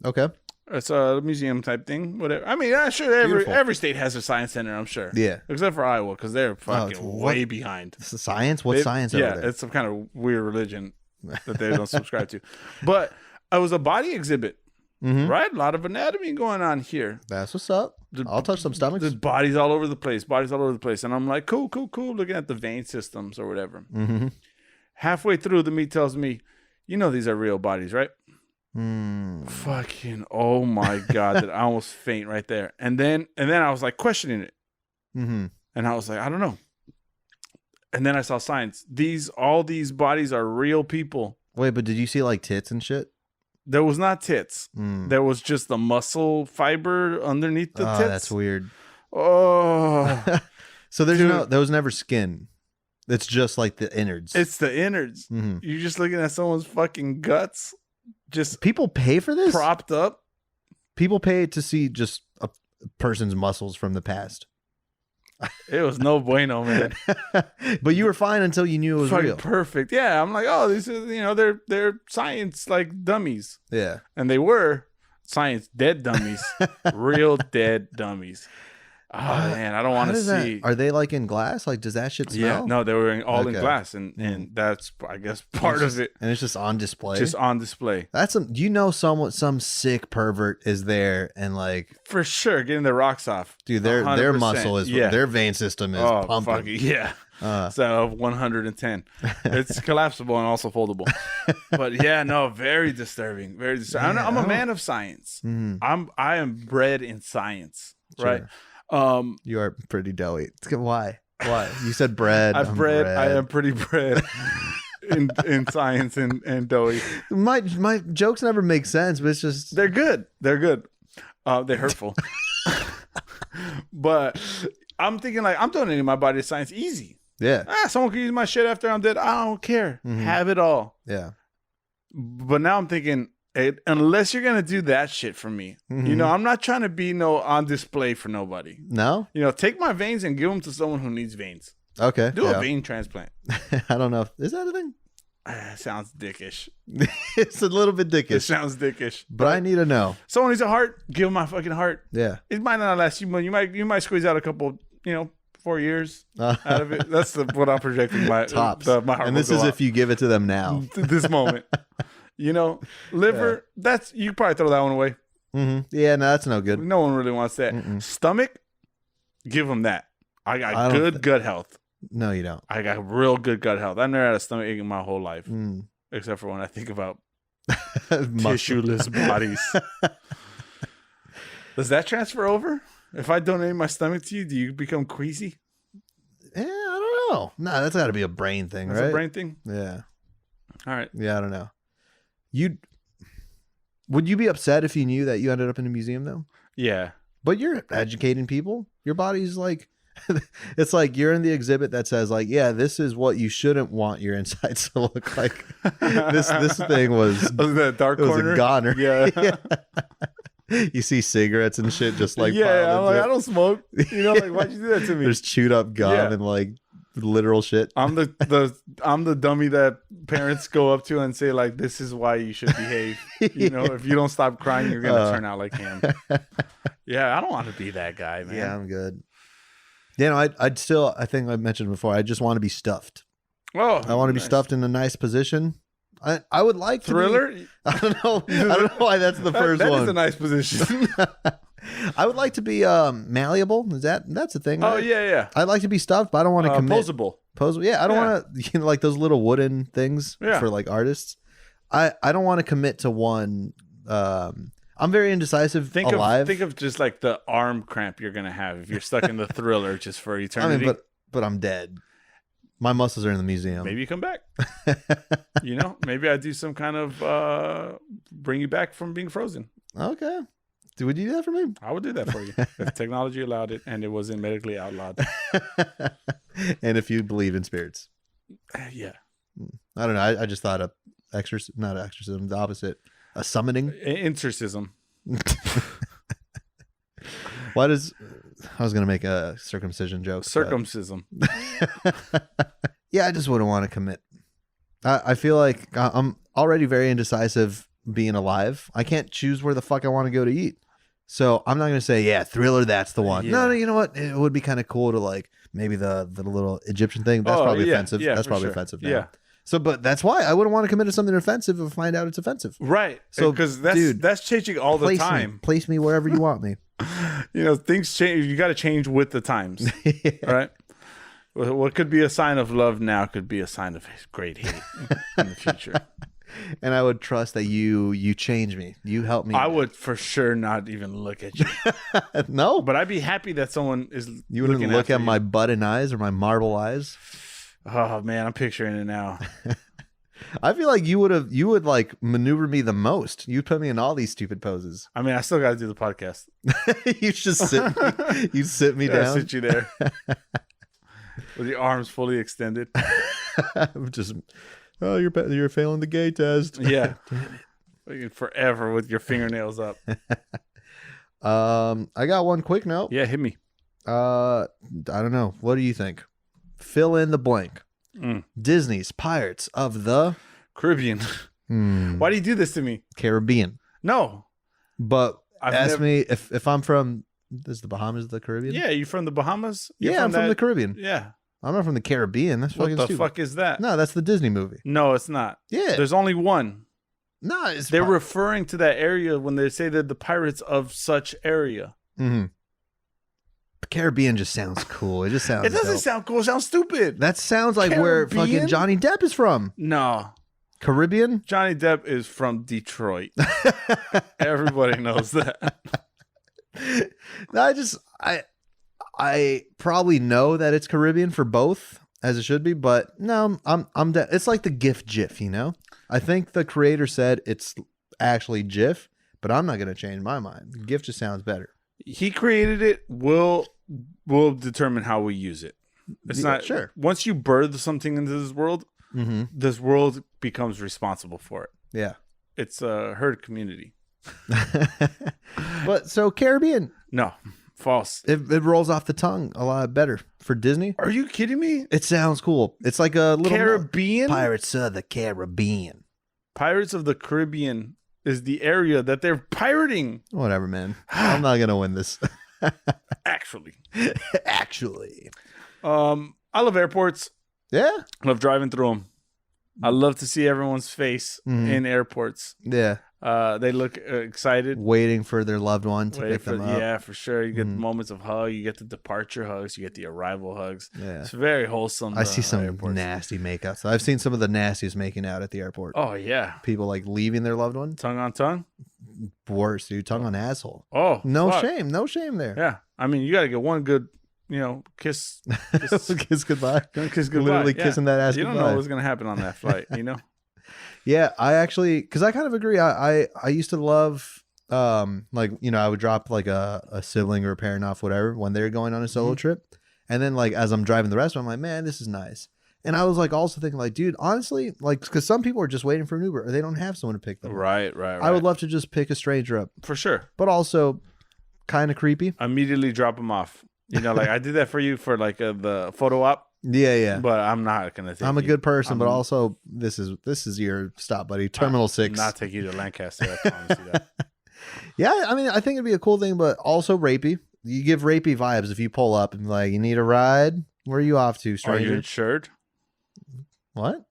Speaker 1: Okay.
Speaker 2: It's a museum type thing, whatever. I mean, I'm sure every state has a science center, I'm sure.
Speaker 1: Yeah.
Speaker 2: Except for Iowa, because they're fucking way behind.
Speaker 1: Science? What science over there?
Speaker 2: It's some kind of weird religion that they don't subscribe to. But it was a body exhibit, right? A lot of anatomy going on here.
Speaker 1: That's what's up. I'll touch some stomachs.
Speaker 2: There's bodies all over the place, And I'm like, cool, looking at the vein systems or whatever. Halfway through, the meat tells me, you know these are real bodies, right? Fucking oh my God, that I almost faint right there. And then I was like questioning it. And I was like, I don't know. And then I saw science. All these bodies are real people.
Speaker 1: Wait, but did you see like tits and shit?
Speaker 2: There was not tits. There was just the muscle fiber underneath the tits.
Speaker 1: That's weird.
Speaker 2: Oh.
Speaker 1: So there was never skin. It's just like the innards.
Speaker 2: It's the innards. You're just looking at someone's fucking guts. Just
Speaker 1: people pay for this?
Speaker 2: Propped up.
Speaker 1: People pay to see just a person's muscles from the past.
Speaker 2: It was no bueno, man.
Speaker 1: But you were fine until you knew it was real.
Speaker 2: Perfect. Yeah, I'm like, oh, these are, they're science like dummies.
Speaker 1: Yeah.
Speaker 2: And they were science dead dummies. Real dead dummies. Oh man, I don't want to see.
Speaker 1: Are they like in glass? Like, does that shit smell?
Speaker 2: Yeah, no, they were all in glass, and that's, I guess, part of it.
Speaker 1: And it's just on display.
Speaker 2: Just on display.
Speaker 1: That's some sick pervert is there, and like
Speaker 2: for sure getting their rocks off,
Speaker 1: dude. Their muscle is their vein system is pumping.
Speaker 2: Fuck it, yeah. So 110. It's collapsible and also foldable. But yeah, no, very disturbing. Very disturbing. I'm a man of science. I am bred in science, right?
Speaker 1: You are pretty doughy. Why? You said bread.
Speaker 2: I am pretty bred in science and doughy.
Speaker 1: My jokes never make sense, but it's just
Speaker 2: they're good. They're hurtful. But I'm thinking like I'm donating my body to science easy.
Speaker 1: Yeah.
Speaker 2: Someone can use my shit after I'm dead. I don't care. Have it all.
Speaker 1: Yeah.
Speaker 2: But now I'm thinking, unless you're gonna do that shit for me, I'm not trying to be on display for nobody.
Speaker 1: No.
Speaker 2: Take my veins and give them to someone who needs veins.
Speaker 1: Okay.
Speaker 2: Do a vein transplant.
Speaker 1: I don't know. Is that a thing?
Speaker 2: Sounds dickish.
Speaker 1: It's a little bit dickish.
Speaker 2: It sounds dickish.
Speaker 1: But I need to know.
Speaker 2: Someone needs a heart. Give them my fucking heart.
Speaker 1: Yeah.
Speaker 2: It might not last you. You might squeeze out a couple. 4 years out of it. That's what I'm projecting. My
Speaker 1: tops.
Speaker 2: My heart.
Speaker 1: And this is if you give it to them now.
Speaker 2: This moment. Liver. That's you probably throw that one away.
Speaker 1: Yeah, no, that's no good.
Speaker 2: No one really wants that. Stomach. Give them that. I got good gut health.
Speaker 1: No, you don't.
Speaker 2: I got real good gut health. I've never had a stomach ache in my whole life, except for when I think about tissueless bodies. Does that transfer over? If I donate my stomach to you, do you become queasy?
Speaker 1: Yeah, I don't know. No, that's got to be a brain thing, right?
Speaker 2: That's a brain thing?
Speaker 1: Yeah.
Speaker 2: All right.
Speaker 1: Yeah, I don't know. Would you be upset if you knew that you ended up in a museum, though?
Speaker 2: Yeah.
Speaker 1: But you're educating people. Your body's like... it's like you're in the exhibit that says like, yeah, this is what you shouldn't want your insides to look like. this thing was
Speaker 2: that dark corner.
Speaker 1: Was a goner.
Speaker 2: Yeah.
Speaker 1: You see cigarettes and shit just like
Speaker 2: I'm like, I don't smoke. Why'd you do that to me?
Speaker 1: There's chewed up gum and like literal shit.
Speaker 2: I'm the dummy that parents go up to and say like, this is why you should behave. If you don't stop crying, you're gonna turn out like him. Yeah, I don't want to be that guy, man.
Speaker 1: Yeah, I'm good. I'd still, I think I mentioned before, I just want to be stuffed.
Speaker 2: Oh,
Speaker 1: I want to be stuffed in a nice position. I would like
Speaker 2: Thriller.
Speaker 1: I don't know why that's the first one.
Speaker 2: That is a nice position.
Speaker 1: I would like to be malleable. That's the thing? Right?
Speaker 2: Oh yeah.
Speaker 1: I'd like to be stuffed, but I don't want to commit.
Speaker 2: Posable.
Speaker 1: Yeah, I don't want to like those little wooden things for like artists. I don't want to commit to one. I'm very indecisive. Think
Speaker 2: of just like the arm cramp you're gonna have if you're stuck in the Thriller just for eternity.
Speaker 1: But I'm dead. My muscles are in the museum.
Speaker 2: Maybe you come back. Maybe I do some kind of bring you back from being frozen.
Speaker 1: Okay. Would you do that for me?
Speaker 2: I would do that for you if technology allowed it and it wasn't medically outlawed.
Speaker 1: And if you believe in spirits.
Speaker 2: Yeah.
Speaker 1: I don't know. I just thought not exorcism, the opposite. A summoning?
Speaker 2: Exorcism.
Speaker 1: Why does... I was going to make a circumcision joke.
Speaker 2: Circumcision.
Speaker 1: Yeah, I just wouldn't want to commit. I feel like I'm already very indecisive being alive. I can't choose where the fuck I want to go to eat. So I'm not going to say, yeah, Thriller, that's the one. Yeah. No, you know what? It would be kind of cool to like maybe the little Egyptian thing. That's probably offensive.
Speaker 2: Yeah,
Speaker 1: that's probably offensive now. Yeah.
Speaker 2: So,
Speaker 1: but that's why I wouldn't want to commit to something offensive if I find out it's offensive.
Speaker 2: Right. So, because that's changing all the time.
Speaker 1: Place me wherever you want me.
Speaker 2: Things change. You got to change with the times. Yeah. Right. What could be a sign of love now could be a sign of great hate in the future.
Speaker 1: And I would trust that you change me. You help me.
Speaker 2: I would for sure not even look at you.
Speaker 1: No.
Speaker 2: But I'd be happy that someone is.
Speaker 1: You wouldn't look at my button eyes or my marble eyes.
Speaker 2: Oh man, I'm picturing it now.
Speaker 1: I feel like you would like maneuver me the most. You'd put me in all these stupid poses.
Speaker 2: I mean, I still got to do the podcast.
Speaker 1: You just sit me down.
Speaker 2: Sit you there with your arms fully extended.
Speaker 1: Just, you're failing the gay test.
Speaker 2: Yeah, damn it. Forever with your fingernails up.
Speaker 1: I got one quick note.
Speaker 2: Yeah, hit me.
Speaker 1: I don't know. What do you think? Fill in the blank. Disney's Pirates of the
Speaker 2: Caribbean. Why do you do this to me?
Speaker 1: Caribbean.
Speaker 2: No.
Speaker 1: But ask me if I'm from Is the Bahamas the Caribbean?
Speaker 2: Yeah, you from the Bahamas?
Speaker 1: I'm from the Caribbean.
Speaker 2: Yeah.
Speaker 1: I'm not from the Caribbean. That's fucking
Speaker 2: What the
Speaker 1: stupid.
Speaker 2: fuck is that?
Speaker 1: No, that's the Disney movie.
Speaker 2: No, it's not.
Speaker 1: Yeah.
Speaker 2: There's only one.
Speaker 1: No,
Speaker 2: they're referring to that area when they say they're the pirates of such area.
Speaker 1: Mm-hmm. The Caribbean just sounds cool. It just sounds.
Speaker 2: It doesn't sound cool. It sounds stupid.
Speaker 1: That sounds like where fucking Johnny Depp is from.
Speaker 2: No.
Speaker 1: Caribbean?
Speaker 2: Johnny Depp is from Detroit. Everybody knows that.
Speaker 1: No, I probably know that it's Caribbean for both, as it should be, but no, it's like the GIF, you know? I think the creator said it's actually GIF, but I'm not going to change my mind. GIF just sounds better.
Speaker 2: He created it. We'll determine how we use it. It's not
Speaker 1: sure.
Speaker 2: Once you birth something into this world, this world becomes responsible for it.
Speaker 1: Yeah.
Speaker 2: It's a herd community.
Speaker 1: But so Caribbean.
Speaker 2: No. False.
Speaker 1: It rolls off the tongue a lot better for Disney.
Speaker 2: Are you kidding me?
Speaker 1: It sounds cool. It's like a little
Speaker 2: Caribbean?
Speaker 1: Pirates of the Caribbean.
Speaker 2: Pirates of the Caribbean is the area that they're pirating.
Speaker 1: Whatever, man. I'm not going to win this.
Speaker 2: Actually. I love airports.
Speaker 1: Yeah.
Speaker 2: I love driving through them. I love to see everyone's face in airports.
Speaker 1: Yeah.
Speaker 2: They look excited.
Speaker 1: Waiting for their loved one to pick them up.
Speaker 2: Yeah, for sure. You get moments of hug. You get the departure hugs. You get the arrival hugs.
Speaker 1: Yeah.
Speaker 2: It's very wholesome.
Speaker 1: I see some nasty makeouts. I've seen some of the nastiest making out at the airport.
Speaker 2: Oh, yeah.
Speaker 1: People like leaving their loved one.
Speaker 2: Tongue on tongue?
Speaker 1: Worse, dude. Tongue on asshole.
Speaker 2: Oh,
Speaker 1: no
Speaker 2: fuck.
Speaker 1: shame. No shame there.
Speaker 2: Yeah. I mean, you got to get one good, kiss.
Speaker 1: Kiss goodbye.
Speaker 2: Kiss goodbye.
Speaker 1: Literally kissing that ass
Speaker 2: You
Speaker 1: goodbye.
Speaker 2: don't know what's going to happen on that flight, you know?
Speaker 1: Yeah, I actually, because I kind of agree. I used to love, I would drop like a sibling or a parent off, whatever, when they're going on a solo trip. And then like, as I'm driving the rest of them, I'm like, man, this is nice. And I was like, also thinking like, dude, honestly, like, because some people are just waiting for an Uber or they don't have someone to pick them up.
Speaker 2: Right.
Speaker 1: I would love to just pick a stranger up.
Speaker 2: For sure.
Speaker 1: But also kind of creepy.
Speaker 2: Immediately drop them off. Like I did that for you for like the photo op.
Speaker 1: Yeah.
Speaker 2: But I'm not gonna take
Speaker 1: I'm a good person, but also this is your stop, buddy. Terminal 6.
Speaker 2: Not take you to Lancaster. I promise you that.
Speaker 1: Yeah, I mean, I think it'd be a cool thing, but also rapey. You give rapey vibes if you pull up and like, you need a ride. Where are you off to, stranger?
Speaker 2: Are you insured?
Speaker 1: What?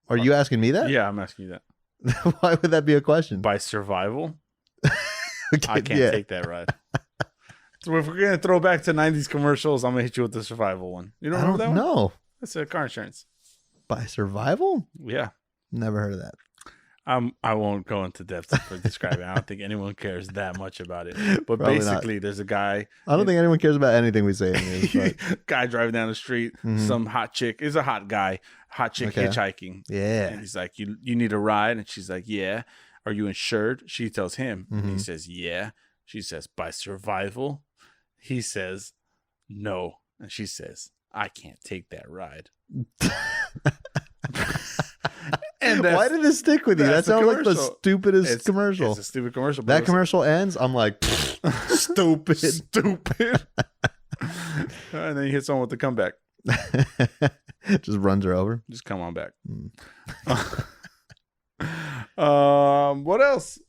Speaker 1: Are you asking me that?
Speaker 2: Yeah, I'm asking you that.
Speaker 1: Why would that be a question?
Speaker 2: By survival?
Speaker 1: Okay,
Speaker 2: I can't take that ride. So if we're gonna throw back to 90s commercials, I'm gonna hit you with the survival one. You don't remember that one?
Speaker 1: No.
Speaker 2: That's a car insurance.
Speaker 1: By survival?
Speaker 2: Yeah.
Speaker 1: Never heard of that.
Speaker 2: I won't go into depth for describing. I don't think anyone cares that much about it. But
Speaker 1: Probably
Speaker 2: basically, there's a guy.
Speaker 1: I don't think anyone cares about anything we say in this. But...
Speaker 2: guy driving down the street. Some hot chick is a hot guy. Hot chick hitchhiking.
Speaker 1: Yeah.
Speaker 2: And he's like, you need a ride? And she's like, yeah. Are you insured? She tells him. And he says, yeah. She says, by survival? He says, no. And she says, I can't take that ride. And
Speaker 1: why did it stick with you? That sounds like the stupidest commercial.
Speaker 2: It's a stupid commercial.
Speaker 1: That commercial ends, I'm like, stupid.
Speaker 2: And then he hits someone with the comeback.
Speaker 1: Just runs her over.
Speaker 2: Just come on back. What else?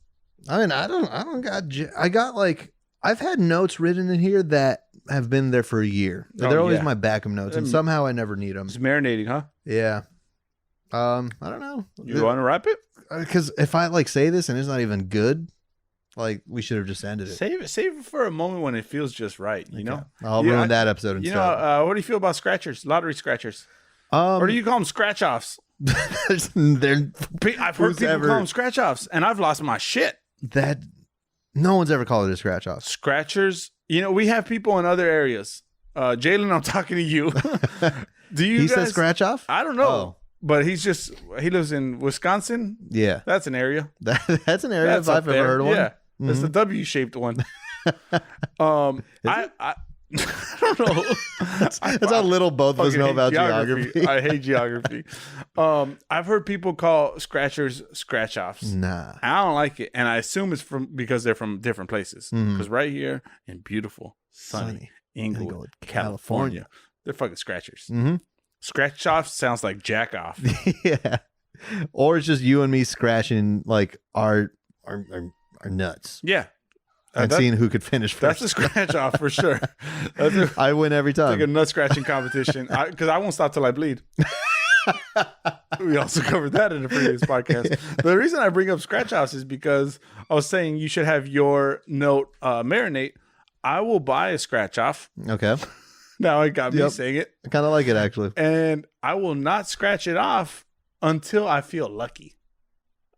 Speaker 1: I mean, I got like, I've had notes written in here that have been there for a year. They're always my backup notes, and somehow I never need them.
Speaker 2: It's marinating, huh?
Speaker 1: Yeah. I don't know.
Speaker 2: You want to wrap it?
Speaker 1: Because if I like say this and it's not even good, like we should have just ended it.
Speaker 2: Save it for a moment when it feels just right. You know,
Speaker 1: I'll ruin that episode instead.
Speaker 2: What do you feel about scratchers, lottery scratchers, or do you call them scratch offs? I've heard people call them scratch offs, and I've lost my shit.
Speaker 1: That no one's ever called it a scratch off.
Speaker 2: Scratchers. We have people in other areas. Jalen, I'm talking to you. Do you? He
Speaker 1: says scratch off.
Speaker 2: I don't know. Oh. But he lives in Wisconsin.
Speaker 1: Yeah.
Speaker 2: That's an area.
Speaker 1: That's an area if I've ever heard of one.
Speaker 2: Yeah. That's the W-shaped one. I don't know.
Speaker 1: That's how little both of us know about geography.
Speaker 2: I hate geography. I've heard people call scratchers scratch-offs.
Speaker 1: Nah.
Speaker 2: I don't like it. And I assume it's because they're from different places. Because right here in beautiful, sunny Inglewood, California, they're fucking scratchers. Scratch off sounds like jack off.
Speaker 1: Yeah. Or it's just you and me scratching like our nuts.
Speaker 2: Yeah.
Speaker 1: and seeing who could finish first.
Speaker 2: That's a scratch off for sure.
Speaker 1: I win every time.
Speaker 2: Like a nut scratching competition because I won't stop till I bleed. We also covered that in a previous podcast. The reason I bring up scratch offs is because I was saying you should have your note marinate. I will buy a scratch off.
Speaker 1: Okay.
Speaker 2: Now it got me saying it.
Speaker 1: I kind of like it actually.
Speaker 2: And I will not scratch it off until I feel lucky.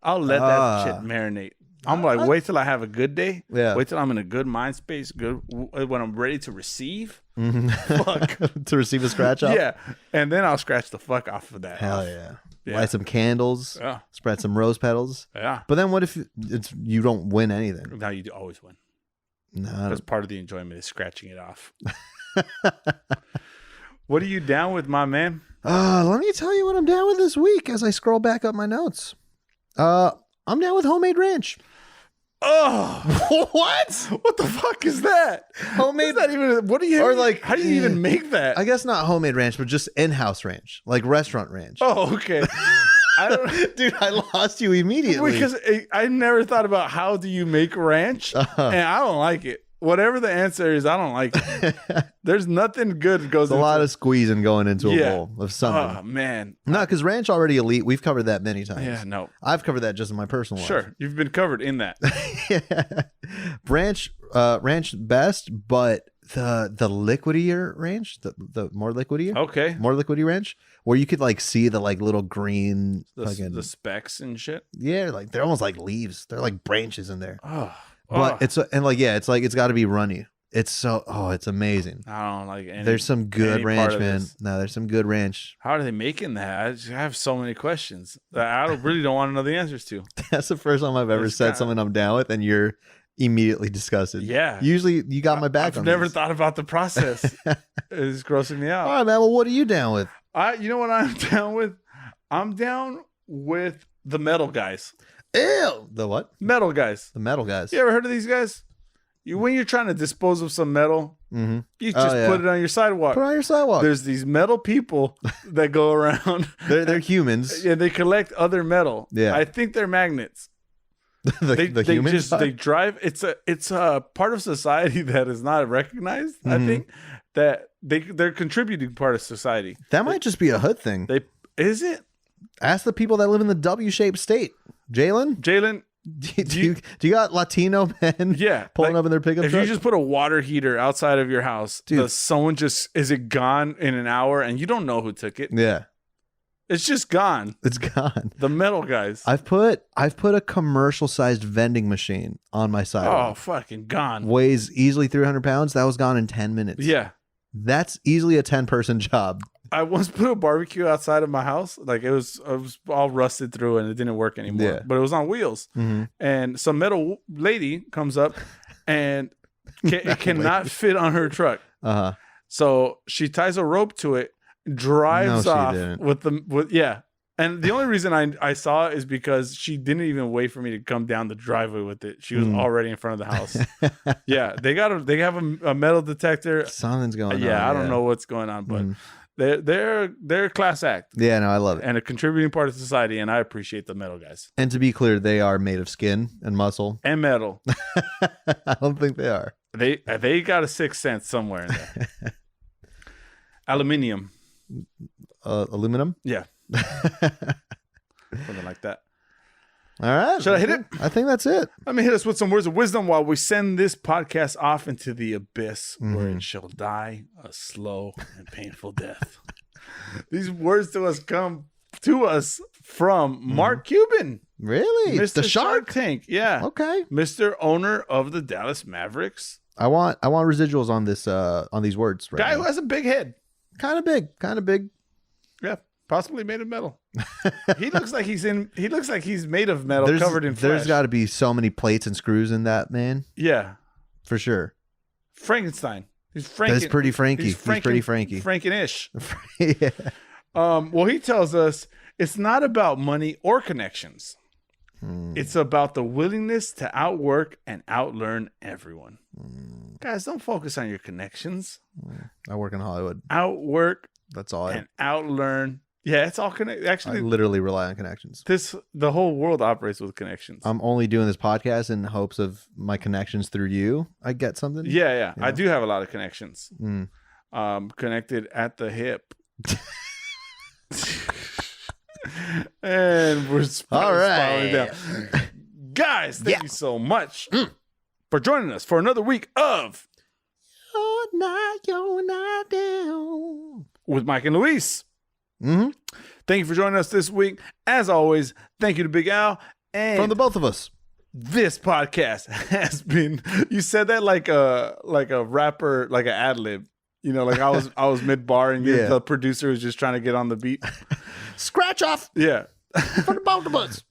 Speaker 2: I'll let that shit marinate. I'm like, wait till I have a good day. Yeah. Wait till I'm in a good mind space. Good when I'm ready to receive. Fuck.
Speaker 1: To receive a scratch off.
Speaker 2: Yeah. And then I'll scratch the fuck off of that.
Speaker 1: Hell yeah. Light some candles. Yeah. Spread some rose petals. Yeah. But then what if you don't win anything?
Speaker 2: No, you always win.
Speaker 1: No.
Speaker 2: Because part of the enjoyment is scratching it off. What are you down with, my man?
Speaker 1: Let me tell you what I'm down with this week as I scroll back up my notes. I'm down with homemade ranch.
Speaker 2: Oh, what? What the fuck is that?
Speaker 1: Homemade?
Speaker 2: Not even. What do you? Or like, how do you even make that?
Speaker 1: I guess not homemade ranch, but just in-house ranch, like restaurant ranch.
Speaker 2: Oh, okay. I don't,
Speaker 1: dude, I lost you immediately
Speaker 2: because I never thought about how do you make ranch, and I don't like it. Whatever the answer is, I don't like it. There's nothing good that goes.
Speaker 1: There's a lot of squeezing going into a bowl of something.
Speaker 2: Oh man,
Speaker 1: no, because ranch already elite. We've covered that many times.
Speaker 2: Yeah, no,
Speaker 1: I've covered that just in my personal life.
Speaker 2: Sure, you've been covered in that.
Speaker 1: Ranch best, but the liquidier ranch, the more liquidy, more liquidy ranch, where you could like see the like little green
Speaker 2: the specks and shit.
Speaker 1: Yeah, like they're almost like leaves. They're like branches in there.
Speaker 2: But
Speaker 1: it's got to be runny. It's it's amazing.
Speaker 2: I don't like any.
Speaker 1: There's some good ranch, man. No, there's some good ranch.
Speaker 2: How are they making that? I just have so many questions that I really don't want to know the answers to.
Speaker 1: That's the first time I've ever said something I'm down with, and you're immediately disgusted.
Speaker 2: Yeah.
Speaker 1: Usually you got my back.
Speaker 2: I've never thought about the process. It's grossing me out.
Speaker 1: All right, man. Well, what are you down with?
Speaker 2: You know what I'm down with? I'm down with the metal guys.
Speaker 1: Ew. The what?
Speaker 2: Metal guys.
Speaker 1: The metal guys.
Speaker 2: You ever heard of these guys? When you're trying to dispose of some metal, you just put it on your sidewalk.
Speaker 1: Put it on your sidewalk.
Speaker 2: There's these metal people that go around.
Speaker 1: They're humans.
Speaker 2: Yeah, they collect other metal.
Speaker 1: Yeah.
Speaker 2: I think they're magnets.
Speaker 1: the humans.
Speaker 2: They drive. It's a part of society that is not recognized. I think that they're contributing part of society.
Speaker 1: That might just be a hood thing.
Speaker 2: Is it?
Speaker 1: Ask the people that live in the W-shaped state. Jalen, do you got Latino men?
Speaker 2: Yeah,
Speaker 1: pulling up in their pickup
Speaker 2: truck?
Speaker 1: If
Speaker 2: you just put a water heater outside of your house, dude, someone just is it gone in an hour, and you don't know who took it.
Speaker 1: Yeah,
Speaker 2: it's just gone.
Speaker 1: It's gone.
Speaker 2: The metal guys.
Speaker 1: I've put a commercial sized vending machine on my sidewalk.
Speaker 2: Oh, fucking gone.
Speaker 1: Weighs easily 300 pounds. That was gone in 10 minutes.
Speaker 2: Yeah,
Speaker 1: that's easily a 10-person job.
Speaker 2: I once put a barbecue outside of my house. Like it was all rusted through and it didn't work anymore. Yeah. But it was on wheels. And some metal lady comes up and it cannot fit on her truck. So she ties a rope to it, drives off with. And the only reason I saw it is because she didn't even wait for me to come down the driveway with it. She was already in front of the house. Yeah, they have a metal detector.
Speaker 1: Something's going on.
Speaker 2: Yeah, I don't know what's going on, but. They're a class act.
Speaker 1: Yeah, no, I love it.
Speaker 2: And a contributing part of society, and I appreciate the metal guys.
Speaker 1: And to be clear, they are made of skin and muscle.
Speaker 2: And metal.
Speaker 1: I don't think they are.
Speaker 2: They got a sixth sense somewhere in there. Aluminium.
Speaker 1: Aluminum?
Speaker 2: Yeah. Something like that.
Speaker 1: All right.
Speaker 2: Should I hit it?
Speaker 1: I think that's it.
Speaker 2: Let me hit us with some words of wisdom while we send this podcast off into the abyss where it shall die a slow and painful death. These words come to us from Mark Cuban.
Speaker 1: Really?
Speaker 2: Mr. Shark Tank. Yeah.
Speaker 1: Okay.
Speaker 2: Mr. Owner of the Dallas Mavericks.
Speaker 1: I want residuals on this on these words.
Speaker 2: Guy who has a big head.
Speaker 1: Kind of big.
Speaker 2: Yeah. Possibly made of metal. He looks like he's made of metal covered in flesh.
Speaker 1: There's got to be so many plates and screws in that man.
Speaker 2: Yeah,
Speaker 1: for sure.
Speaker 2: Frankenstein. That's
Speaker 1: pretty Frankie. He's pretty Frankie.
Speaker 2: Franken-ish.
Speaker 1: Yeah.
Speaker 2: Well, he tells us it's not about money or connections. It's about the willingness to outwork and outlearn everyone. Guys, don't focus on your connections.
Speaker 1: I work in Hollywood.
Speaker 2: Outwork.
Speaker 1: That's all.
Speaker 2: And outlearn. Yeah, it's all connected.
Speaker 1: I
Speaker 2: Actually,
Speaker 1: literally rely on connections.
Speaker 2: the whole world operates with connections.
Speaker 1: I'm only doing this podcast in hopes of my connections through you. I get something.
Speaker 2: Yeah. I do have a lot of connections.
Speaker 1: Mm.
Speaker 2: Connected at the hip. And we're spiraling down. Guys, thank you so much for joining us for another week of
Speaker 1: You're not down.
Speaker 2: with Mike and Luis.
Speaker 1: Mm-hmm.
Speaker 2: Thank you for joining us this week. As always, thank you to Big Al. And
Speaker 1: From the both of us.
Speaker 2: this podcast has been, you said that like a rapper, like an ad lib. You know, like I was mid bar and the producer was just trying to get on the beat.
Speaker 1: Scratch off.
Speaker 2: Yeah.
Speaker 1: For the both of us.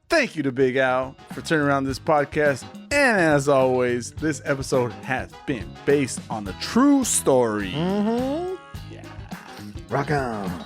Speaker 2: Thank you to Big Al for turning around this podcast. And as always, this episode has been based on a true story.
Speaker 1: Mm-hmm.
Speaker 2: Yeah.
Speaker 1: Rock on.